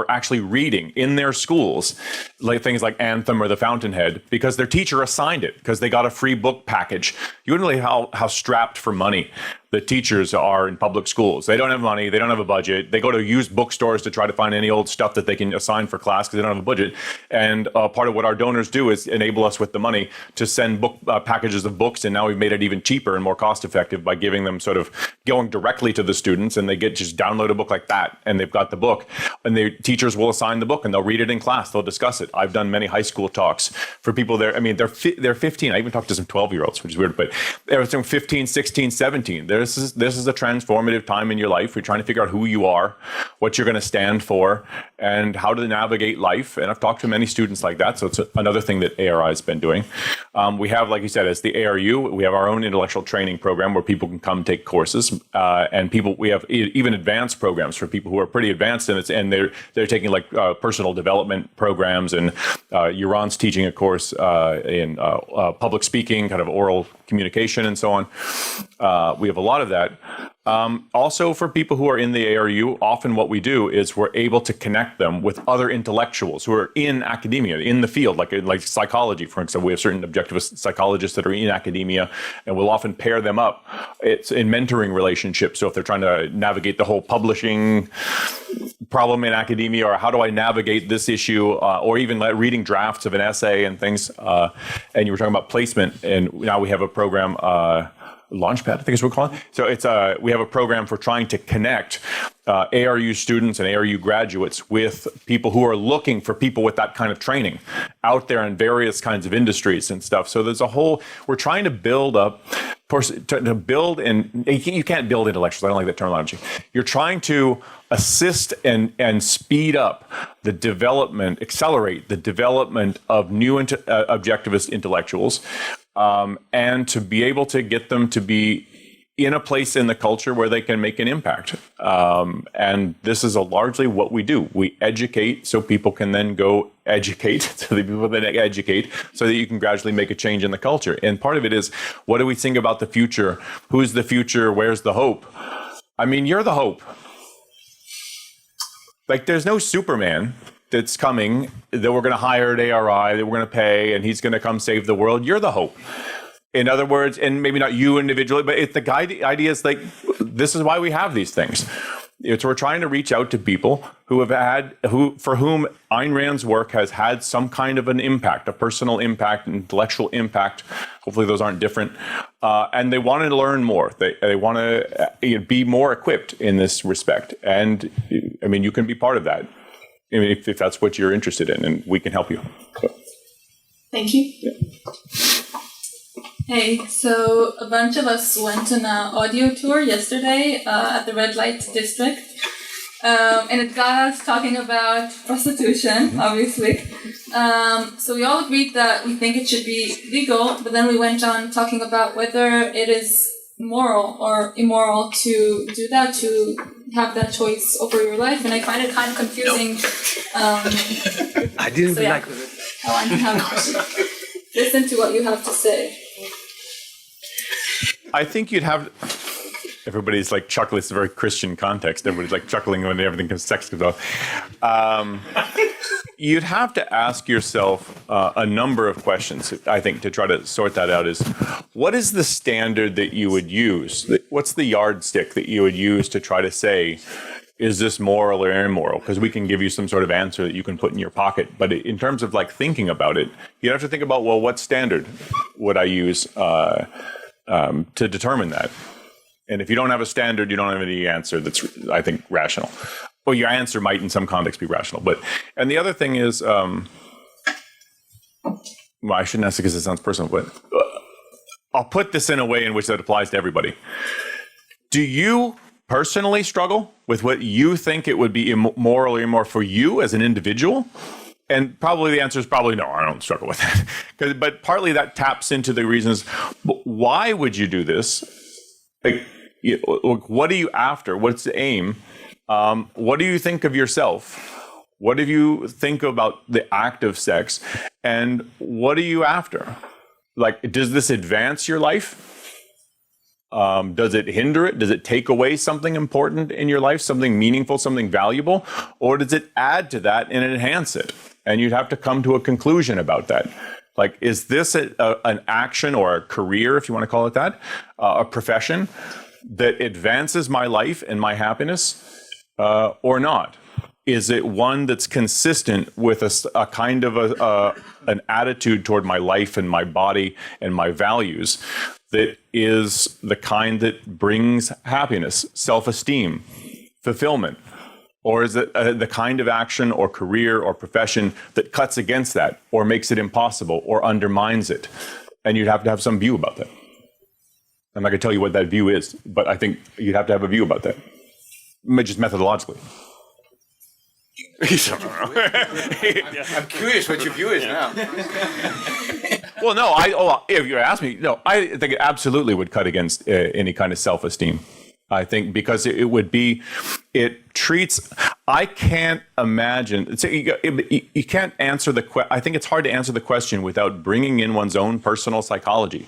actually reading in their schools, like things like Anthem or The Fountainhead, because their teacher assigned it, because they got a free book package. You wouldn't really how strapped for money the teachers are in public schools. They don't have money. They don't have a budget. They go to used bookstores to try to find any old stuff that they can assign for class because they don't have a budget. And part of what our donors do is enable us with the money to send book packages of books. And now we've made it even cheaper and more cost effective by giving them sort of going directly to the students, and they get just download a book like that, and they've got the book, and the teachers will assign the book and they'll read it in class. They'll discuss it. I've done many high school talks for people there. I mean, they're 15. I even talked to some 12-year-olds, which is weird, but they're 15, 16, 17. This is a transformative time in your life. You're trying to figure out who you are, what you're going to stand for, and how to navigate life. And I've talked to many students like that. So it's another thing that ARI has been doing. We have, like you said, as the ARU, we have our own intellectual training program where people can come take courses. And we have even advanced programs for people who are pretty advanced in it, and they're taking like personal development programs. And Yaron's teaching a course in public speaking, kind of oral communication, and so on. We have a lot of that. Also, for people who are in the ARU, often what we do is we're able to connect them with other intellectuals who are in academia, in the field, like psychology, for example. We have certain objectivist psychologists that are in academia, and we'll often pair them up. It's in mentoring relationships. So if they're trying to navigate the whole publishing problem in academia, or how do I navigate this issue, or even reading drafts of an essay and things. And you were talking about placement, and now we have a program, Launchpad, I think is what we call it. So it's we have a program for trying to connect ARU students and ARU graduates with people who are looking for people with that kind of training out there in various kinds of industries and stuff. So there's we're trying to build up, to build, and you can't build intellectuals. I don't like that terminology. You're trying to assist and speed up the development, accelerate the development of new objectivist intellectuals, and to be able to get them to be in a place in the culture where they can make an impact. And this is largely what we do. We educate so people can then go educate, so that people then educate, so that you can gradually make a change in the culture. And part of it is, what do we think about the future? Who's the future? Where's the hope? I mean, you're the hope. Like, there's no Superman that's coming that we're going to hire at ARI, that we're going to pay, and he's going to come save the world. You're the hope. In other words, and maybe not you individually, but it's the idea is like, this is why we have these things. We're trying to reach out to people for whom Ayn Rand's work has had some kind of an impact, a personal impact, an intellectual impact. Hopefully those aren't different. And they want to learn more. They want to be more equipped in this respect. And I mean, you can be part of that. I mean, if that's what you're interested in, and we can help you. So. Thank you. Yeah. Hey, so a bunch of us went on an audio tour yesterday at the Red Light District, and it got us talking about prostitution, obviously. So we all agreed that we think it should be legal, but then we went on talking about whether it is moral or immoral to do that, to have that choice over your life, and I find it kind of confusing. I didn't like it. I want to have listen to what you have to say. I think you'd have, everybody's like chuckling, it's a very Christian context. Everybody's like chuckling when everything comes sex comes up. You'd have to ask yourself a number of questions, I think, to try to sort that out. Is what is the standard that you would use? What's the yardstick that you would use to try to say, is this moral or immoral? Because we can give you some sort of answer that you can put in your pocket. But in terms of like thinking about it, you have to think about, well, what standard would I use to determine that? And if you don't have a standard, you don't have any answer that's, I think, rational. Well, your answer might in some context be rational. And the other thing is, well, I shouldn't ask it because it sounds personal, but I'll put this in a way in which that applies to everybody. Do you personally struggle with what you think it would be immoral or immoral for you as an individual? And probably the answer is probably no, I don't struggle with that. But partly that taps into the reasons, why would you do this? Like, what are you after? What's the aim? What do you think of yourself? What do you think about the act of sex? And what are you after? Like, does this advance your life? Does it hinder it? Does it take away something important in your life, something meaningful, something valuable? Or does it add to that and enhance it? And you'd have to come to a conclusion about that. Like, is this an action or a career, if you want to call it that, a profession that advances my life and my happiness or not? Is it one that's consistent with a kind of an attitude toward my life and my body and my values that is the kind that brings happiness, self-esteem, fulfillment? Or is it the kind of action or career or profession that cuts against that or makes it impossible or undermines it? And you'd have to have some view about that. I'm not going to tell you what that view is, but I think you'd have to have a view about that, just methodologically. I'm curious what your view is now. Well, no, if you ask me, no, I think it absolutely would cut against any kind of self-esteem. I think because it treats, I can't imagine, you can't answer I think it's hard to answer the question without bringing in one's own personal psychology.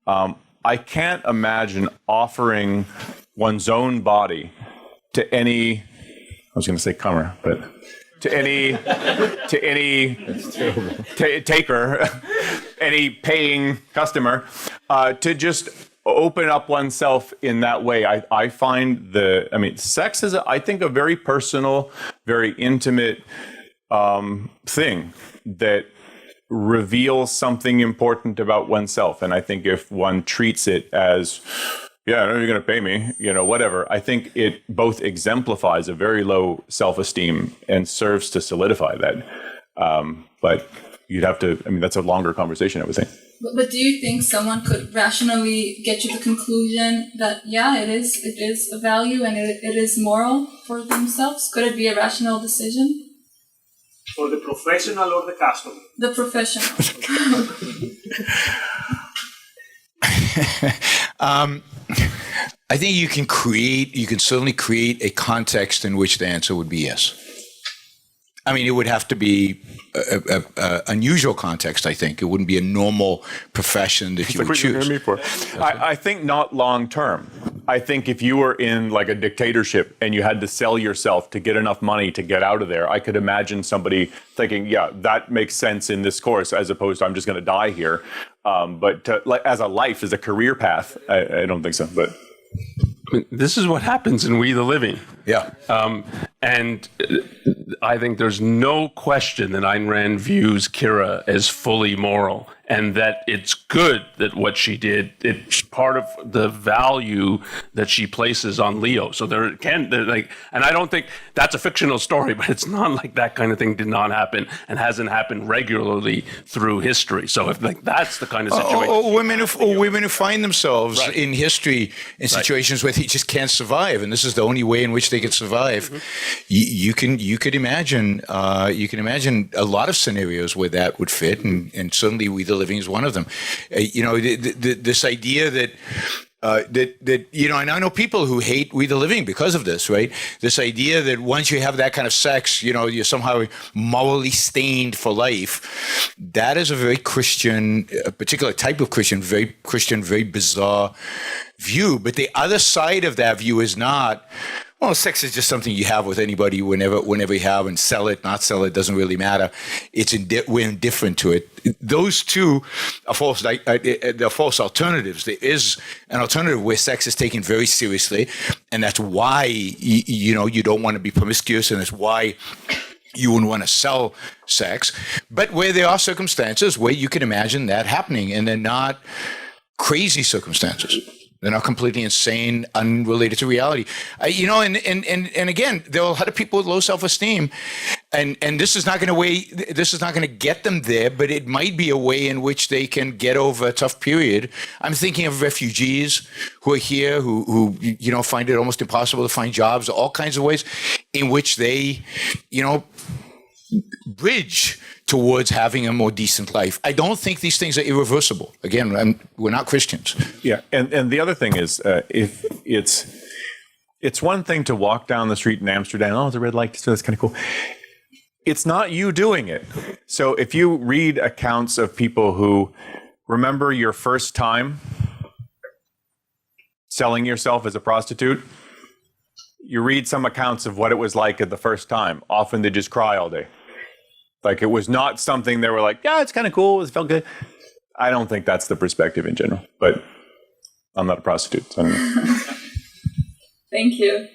I can't imagine offering one's own body to any, I was going to say comer, but to any taker, any paying customer, to just open up oneself in that way. I find sex is, I think, a very personal, very intimate thing that reveals something important about oneself. And I think if one treats it as, yeah, I know you're going to pay me, whatever, I think it both exemplifies a very low self-esteem and serves to solidify that. But you'd have to, that's a longer conversation, I would think. But do you think someone could rationally get to the conclusion that, yeah, it is a value and it is moral for themselves? Could it be a rational decision? For the professional or the customer? The professional. I think you can certainly create a context in which the answer would be yes. It would have to be a unusual context, I think. It wouldn't be a normal profession that you would choose. I think not long term. I think if you were in like a dictatorship and you had to sell yourself to get enough money to get out of there, I could imagine somebody thinking, yeah, that makes sense in this course, as opposed to I'm just going to die here. But as a life, as a career path, I don't think so. But this is what happens in We the Living. Yeah. And I think there's no question that Ayn Rand views Kira as fully moral, and that it's good that what she did, it's part of the value that she places on Leo. So and I don't think that's a fictional story, but it's not like that kind of thing did not happen and hasn't happened regularly through history. So if that's the kind of situation. Or women who find themselves in history in situations where they just can't survive, and this is the only way in which they can survive. Mm-hmm. You could imagine a lot of scenarios where that would fit, and certainly We the Living is one of them. This idea that and I know people who hate We the Living because of this, right? This idea that once you have that kind of sex, you're somehow morally stained for life. That is a very Christian, a particular type of Christian, very bizarre view. But the other side of that view is not, well, sex is just something you have with anybody whenever you have, and sell it, not sell it, doesn't really matter. We're indifferent to it. Those two are false. They're false alternatives. There is an alternative where sex is taken very seriously, and that's why you don't want to be promiscuous, and that's why you wouldn't want to sell sex. But where there are circumstances where you can imagine that happening, and they're not crazy circumstances. They're not completely insane, unrelated to reality. And again, there are a lot of people with low self-esteem, and this is not going to get them there, but it might be a way in which they can get over a tough period. I'm thinking of refugees who are here, who find it almost impossible to find jobs, all kinds of ways in which they, bridge towards having a more decent life. I don't think these things are irreversible. Again, we're not Christians. Yeah, and the other thing is, if it's one thing to walk down the street in Amsterdam, there's a red light, so that's kind of cool. It's not you doing it. So if you read accounts of people who remember your first time selling yourself as a prostitute, you read some accounts of what it was like at the first time. Often they just cry all day. Like, it was not something they were like, yeah, it's kind of cool, it felt good. I don't think that's the perspective in general, but I'm not a prostitute, so I don't know. Thank you.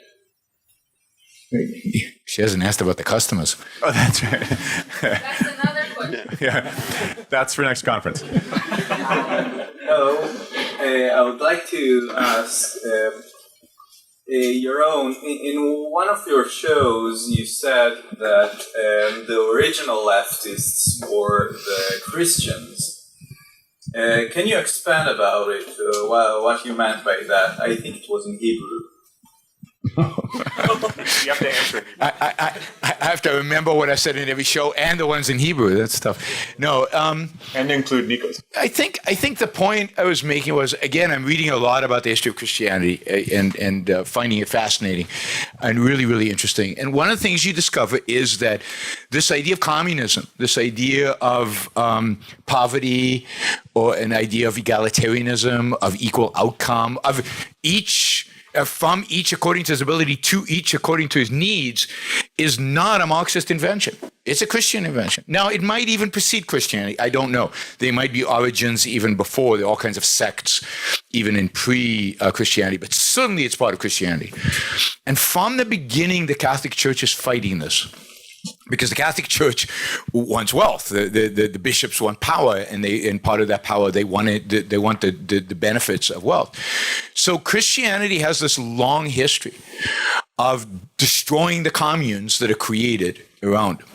She hasn't asked about the customers. Oh, that's right. That's another question. Yeah, that's for next conference. Hello, I would like to ask Yaron, in one of your shows, you said that the original leftists were the Christians. Can you expand about it? What you meant by that? I think it was in Hebrew. You have to answer it. I have to remember what I said in every show and the ones in Hebrew. That's tough. No. And include Nikos. I think the point I was making was, again, I'm reading a lot about the history of Christianity and finding it fascinating and really, really interesting. And one of the things you discover is that this idea of communism, this idea of poverty, or an idea of egalitarianism, of equal outcome, of each from each according to his ability to each according to his needs, is not a Marxist invention. It's a Christian invention. Now, it might even precede Christianity. I don't know. There might be origins even before. There are all kinds of sects, even in pre-Christianity, but certainly it's part of Christianity. And from the beginning, the Catholic Church is fighting this. Because the Catholic Church wants wealth, the bishops want power, and part of that power they want the benefits of wealth. So Christianity has this long history of destroying the communes that are created around them.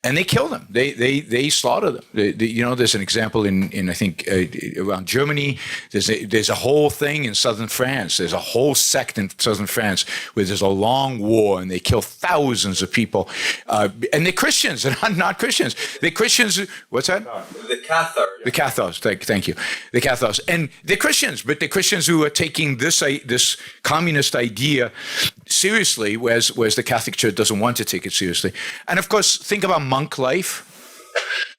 And they kill them. They slaughter them. There's an example in I think around Germany. There's a whole thing in southern France. There's a whole sect in southern France where there's a long war and they kill thousands of people. And they're Christians. They're not Christians. They're Christians. What's that? The Cathars. The Cathars. Thank you. The Cathars. And they're Christians, but they're Christians who are taking this communist idea seriously, whereas the Catholic Church doesn't want to take it seriously. And of course, think about monk life.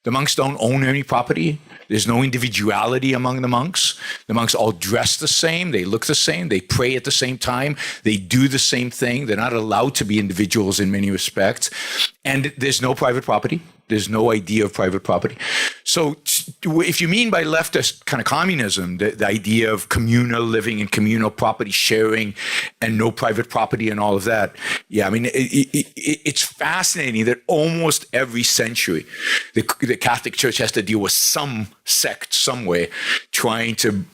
The monks don't own any property. There's no individuality among the monks. The monks all dress the same. They look the same. They pray at the same time. They do the same thing. They're not allowed to be individuals in many respects. And there's no private property. There's no idea of private property. So if you mean by leftist kind of communism, the idea of communal living and communal property sharing and no private property and all of that, yeah, I mean, it's fascinating that almost every century, the Catholic Church has to deal with some sect somewhere trying to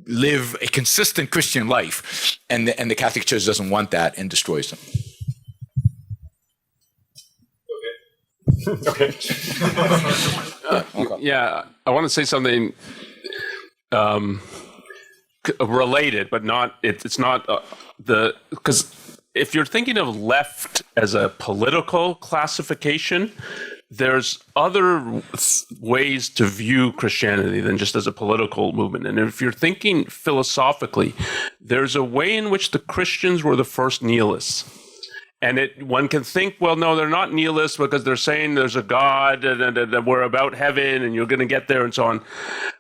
live a consistent Christian life. And the Catholic Church doesn't want that and destroys them. Okay. Yeah, I want to say something related, but not. It's not because if you're thinking of left as a political classification, there's other ways to view Christianity than just as a political movement. And if you're thinking philosophically, there's a way in which the Christians were the first nihilists. And one can think, well, no, they're not nihilists because they're saying there's a God and we're about heaven and you're going to get there and so on.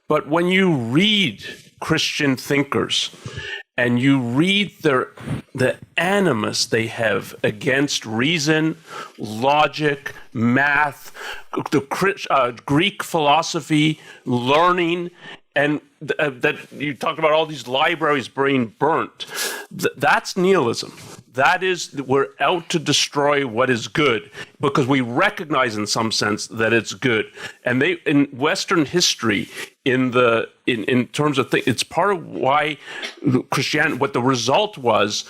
But when you read Christian thinkers and you read the animus they have against reason, logic, math, the Greek philosophy, learning, and that you talk about all these libraries being burnt, that's nihilism. That is, we're out to destroy what is good because we recognize in some sense that it's good. And in Western history, in terms of things. It's part of why Christianity, what the result was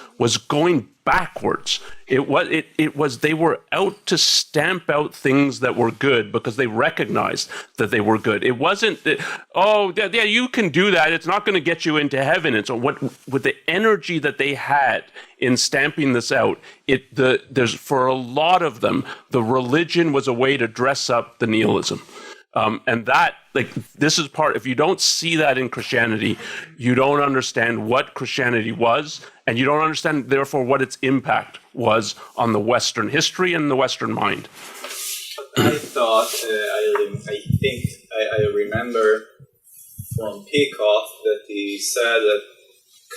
going backwards. It was they were out to stamp out things that were good because they recognized that they were good. It wasn't you can do that. It's not going to get you into heaven. And so with the energy that they had in stamping this out, there's for a lot of them, the religion was a way to dress up the nihilism. And that, this is part, if you don't see that in Christianity, you don't understand what Christianity was, and you don't understand, therefore, what its impact was on the Western history and the Western mind. I thought, I remember from Peikoff that he said that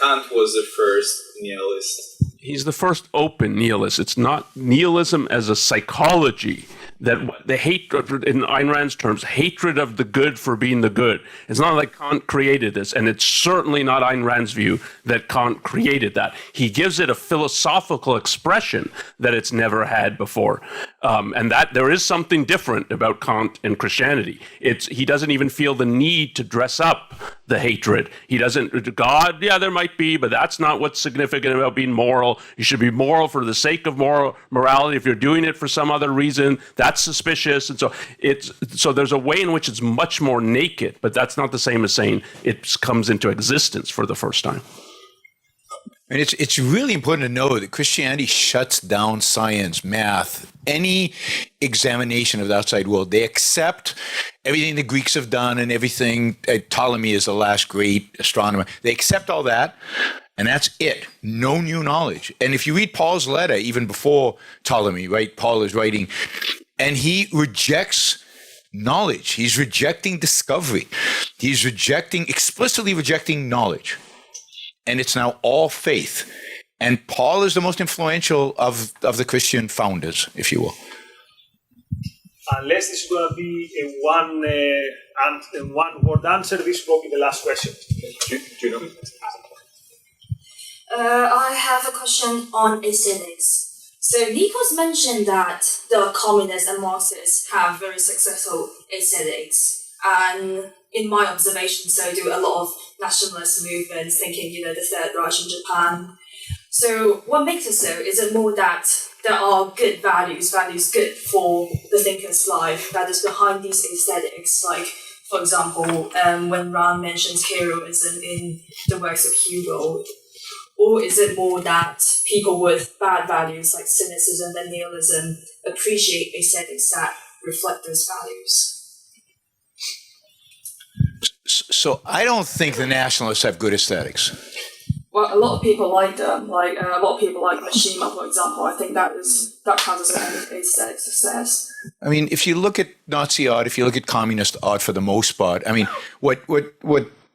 Kant was the first nihilist. He's the first open nihilist. It's not nihilism as a psychology. That the hatred, in Ayn Rand's terms, hatred of the good for being the good. It's not like Kant created this, and it's certainly not Ayn Rand's view that Kant created that. He gives it a philosophical expression that it's never had before, and that there is something different about Kant and Christianity. He doesn't even feel the need to dress up the hatred. He doesn't, God, yeah, there might be, but that's not what's significant about being moral. You should be moral for the sake of morality. If you're doing it for some other reason, that's suspicious. And so there's a way in which it's much more naked, but that's not the same as saying it comes into existence for the first time. And it's really important to know that Christianity shuts down science, math, any examination of the outside world. They accept everything the Greeks have done and everything. Ptolemy is the last great astronomer. They accept all that, and that's it. No new knowledge. And if you read Paul's letter, even before Ptolemy, right? Paul is writing, and he rejects knowledge. He's rejecting discovery. He's explicitly rejecting knowledge. And it's now all faith. And Paul is the most influential of the Christian founders, if you will. Unless this is going to be a one-word answer, this will be the last question. Juno? I have a question on aesthetics. So Nikos mentioned that the communists and Marxists have very successful aesthetics. And in my observation, so do a lot of nationalist movements, thinking, the Third Reich in Japan. So what makes it so? Is it more that there are good values good for the thinker's life that is behind these aesthetics? Like, for example, when Rand mentions heroism in the works of Hugo, or is it more that people with bad values like cynicism and nihilism appreciate aesthetics that reflect those values? So I don't think the nationalists have good aesthetics. Well, a lot of people like them. Like a lot of people like Mishima, for example. I think that counts as an aesthetic success. I mean, if you look at Nazi art, if you look at communist art for the most part, I mean, what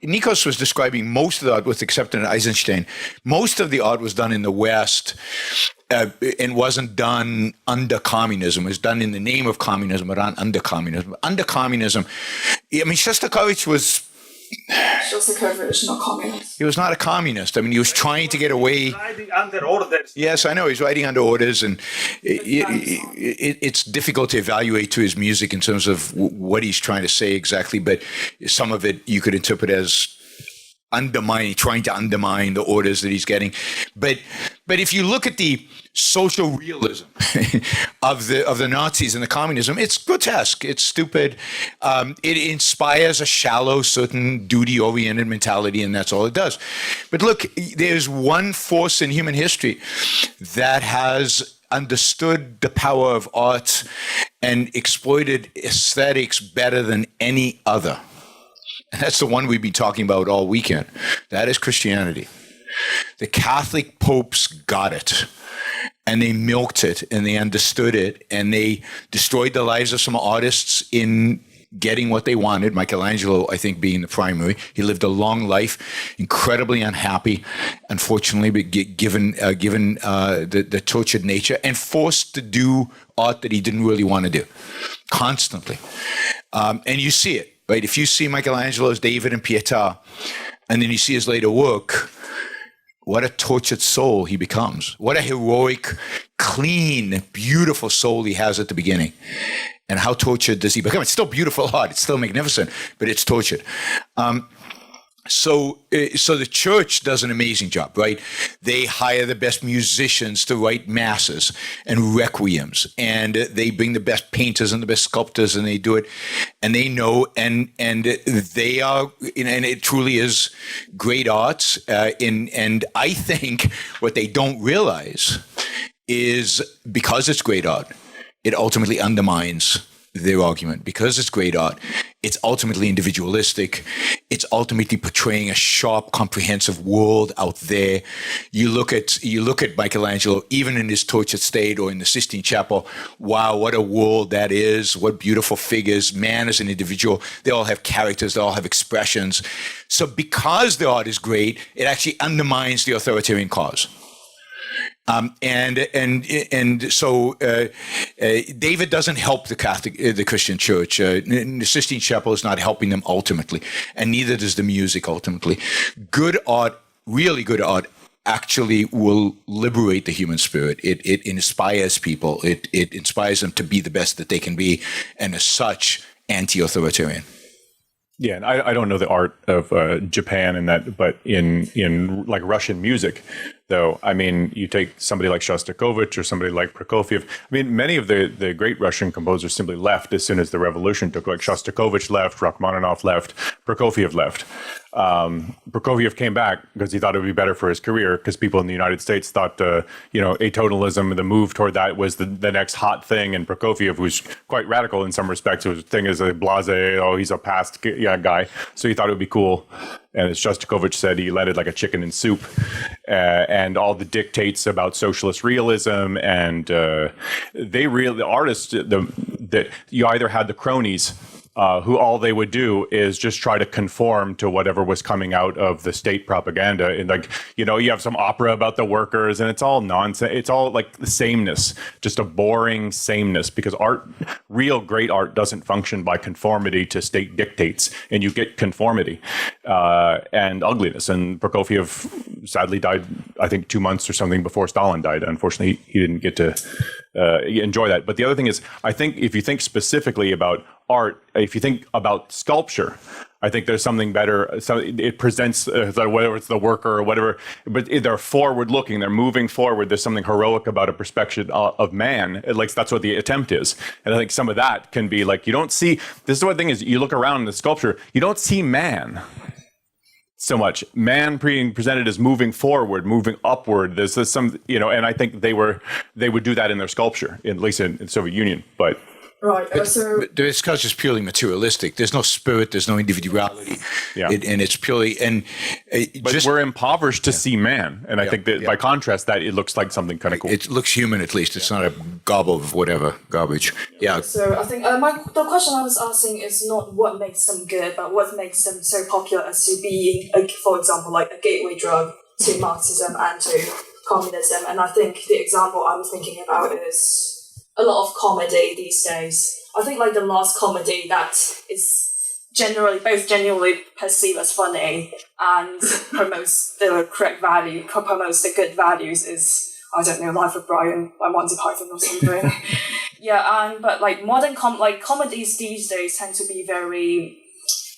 Nikos was describing, most of the art, with the exception of Eisenstein, most of the art was done in the West and wasn't done under communism. It was done in the name of communism, but not under communism. Under communism, I mean, Shostakovich was... Shostakovich, not communist. He was not a communist. I mean, he was trying to get away... Writing under orders. Yes, I know. He's writing under orders, and it's difficult to evaluate to his music in terms of what he's trying to say exactly, but some of it you could interpret as trying to undermine the orders that he's getting. But if you look at the social realism of the Nazis and the communism, it's grotesque, it's stupid. It inspires a shallow, certain duty-oriented mentality, and that's all it does. But look, there's one force in human history that has understood the power of art and exploited aesthetics better than any other. And that's the one we've been talking about all weekend. That is Christianity. The Catholic popes got it, and they milked it, and they understood it, and they destroyed the lives of some artists in getting what they wanted. Michelangelo, I think, being the primary. He lived a long life, incredibly unhappy, unfortunately, but given the tortured nature, and forced to do art that he didn't really want to do, constantly. And you see it. Right? If you see Michelangelo's David and Pietà, and then you see his later work, what a tortured soul he becomes. What a heroic, clean, beautiful soul he has at the beginning. And how tortured does he become? It's still beautiful art. It's still magnificent, but it's tortured. So the church does an amazing job, right? They hire the best musicians to write masses and requiems, and they bring the best painters and the best sculptors, and they do it, and they know, and they are, and it truly is great arts. And I think what they don't realize is because it's great art, it ultimately undermines their argument. Because it's great art, it's ultimately individualistic. It's ultimately portraying a sharp, comprehensive world out there. You look at Michelangelo, even in his tortured state or in the Sistine Chapel. Wow, what a world that is! What beautiful figures! Man as an individual, they all have characters. They all have expressions. So, because the art is great, it actually undermines the authoritarian cause. So David doesn't help the Christian church. The Sistine Chapel is not helping them ultimately, and neither does the music ultimately. Good art, really good art, actually will liberate the human spirit. It inspires people. It inspires them to be the best that they can be, and as such, anti-authoritarian. Yeah, and I don't know the art of Japan and that, but in like Russian music, though, I mean, you take somebody like Shostakovich or somebody like Prokofiev. I mean, many of the great Russian composers simply left as soon as the revolution took. Like Shostakovich left, Rachmaninoff left, Prokofiev left. Prokofiev came back because he thought it would be better for his career, because people in the United States thought, atonalism, the move toward that was the next hot thing. And Prokofiev was quite radical in some respects. His thing is a blasé, he's a past guy. So he thought it would be cool. And as Shostakovich said, he landed like a chicken in soup. And all the dictates about socialist realism, and the artists, that you either had the cronies, who all they would do is just try to conform to whatever was coming out of the state propaganda. And you have some opera about the workers, and it's all nonsense. It's all like the sameness, just a boring sameness, because real great art doesn't function by conformity to state dictates, and you get conformity and ugliness. And Prokofiev sadly died, I think, 2 months or something before Stalin died. Unfortunately, he didn't get to enjoy that. But the other thing is, I think if you think specifically about art, if you think about sculpture, I think there's something better. So it presents, whether it's the worker or whatever, but they're forward-looking, they're moving forward. There's something heroic about a perspective of man. At least that's what the attempt is. And I think some of that can be like, you don't see, this is what the thing is, you look around in the sculpture, you don't see man so much. Man being presented as moving forward, moving upward. There's some, and I think they would do that in their sculpture, at least in the Soviet Union, but. Right. But the sculpture is purely materialistic. There's no spirit. There's no individuality. Yeah. And it's purely but we're impoverished to see man, and I think that by contrast, that it looks like something kind of cool. It looks human, at least. It's not a gobble of whatever garbage. Yeah. So I think the question I was asking is not what makes them good, but what makes them so popular as to being, for example, like a gateway drug to Marxism and to communism. And I think the example I'm thinking about is a lot of comedy these days. I think like the last comedy that is genuinely perceived as funny and promotes the correct value, promotes the good values is, I don't know, Life of Brian by Monty Python or something. But like modern comedies these days tend to be very,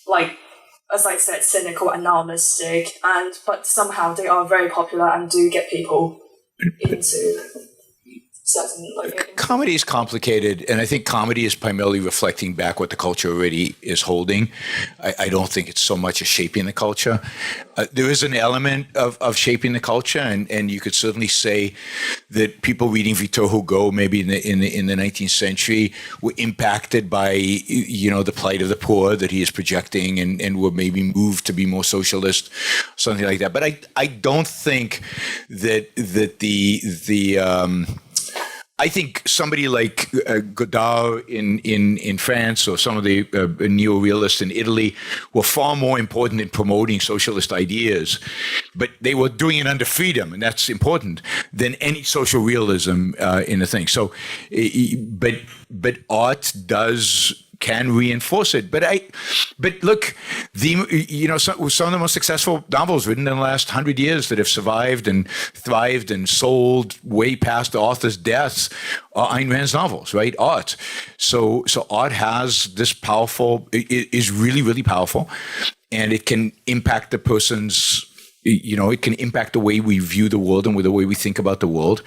like, as I said, cynical and nihilistic, but somehow they are very popular and do get people into comedy is complicated, and I think comedy is primarily reflecting back what the culture already is holding. I don't think it's so much a shaping the culture. There is an element of shaping the culture, and you could certainly say that people reading Victor Hugo maybe in the 19th century were impacted by the plight of the poor that he is projecting, and were maybe moved to be more socialist, something like that. But I don't think that I think somebody like Godard in France, or some of the neo-realists in Italy, were far more important in promoting socialist ideas, but they were doing it under freedom, and that's important, than any social realism in the thing. So, but art does can reinforce it. But look, some of the most successful novels written in the last 100 years that have survived and thrived and sold way past the author's deaths are Ayn Rand's novels, right? Art. So art has this powerful, it is really, really powerful, and it can impact the person's, it can impact the way we view the world and the way we think about the world.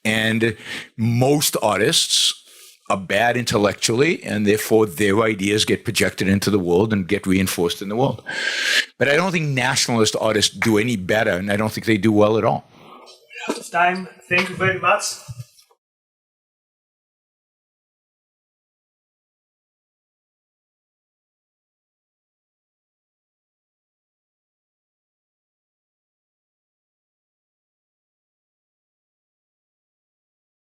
And most artists are bad intellectually, and therefore their ideas get projected into the world and get reinforced in the world. But I don't think nationalist artists do any better, and I don't think they do well at all. Out of time. Thank you very much.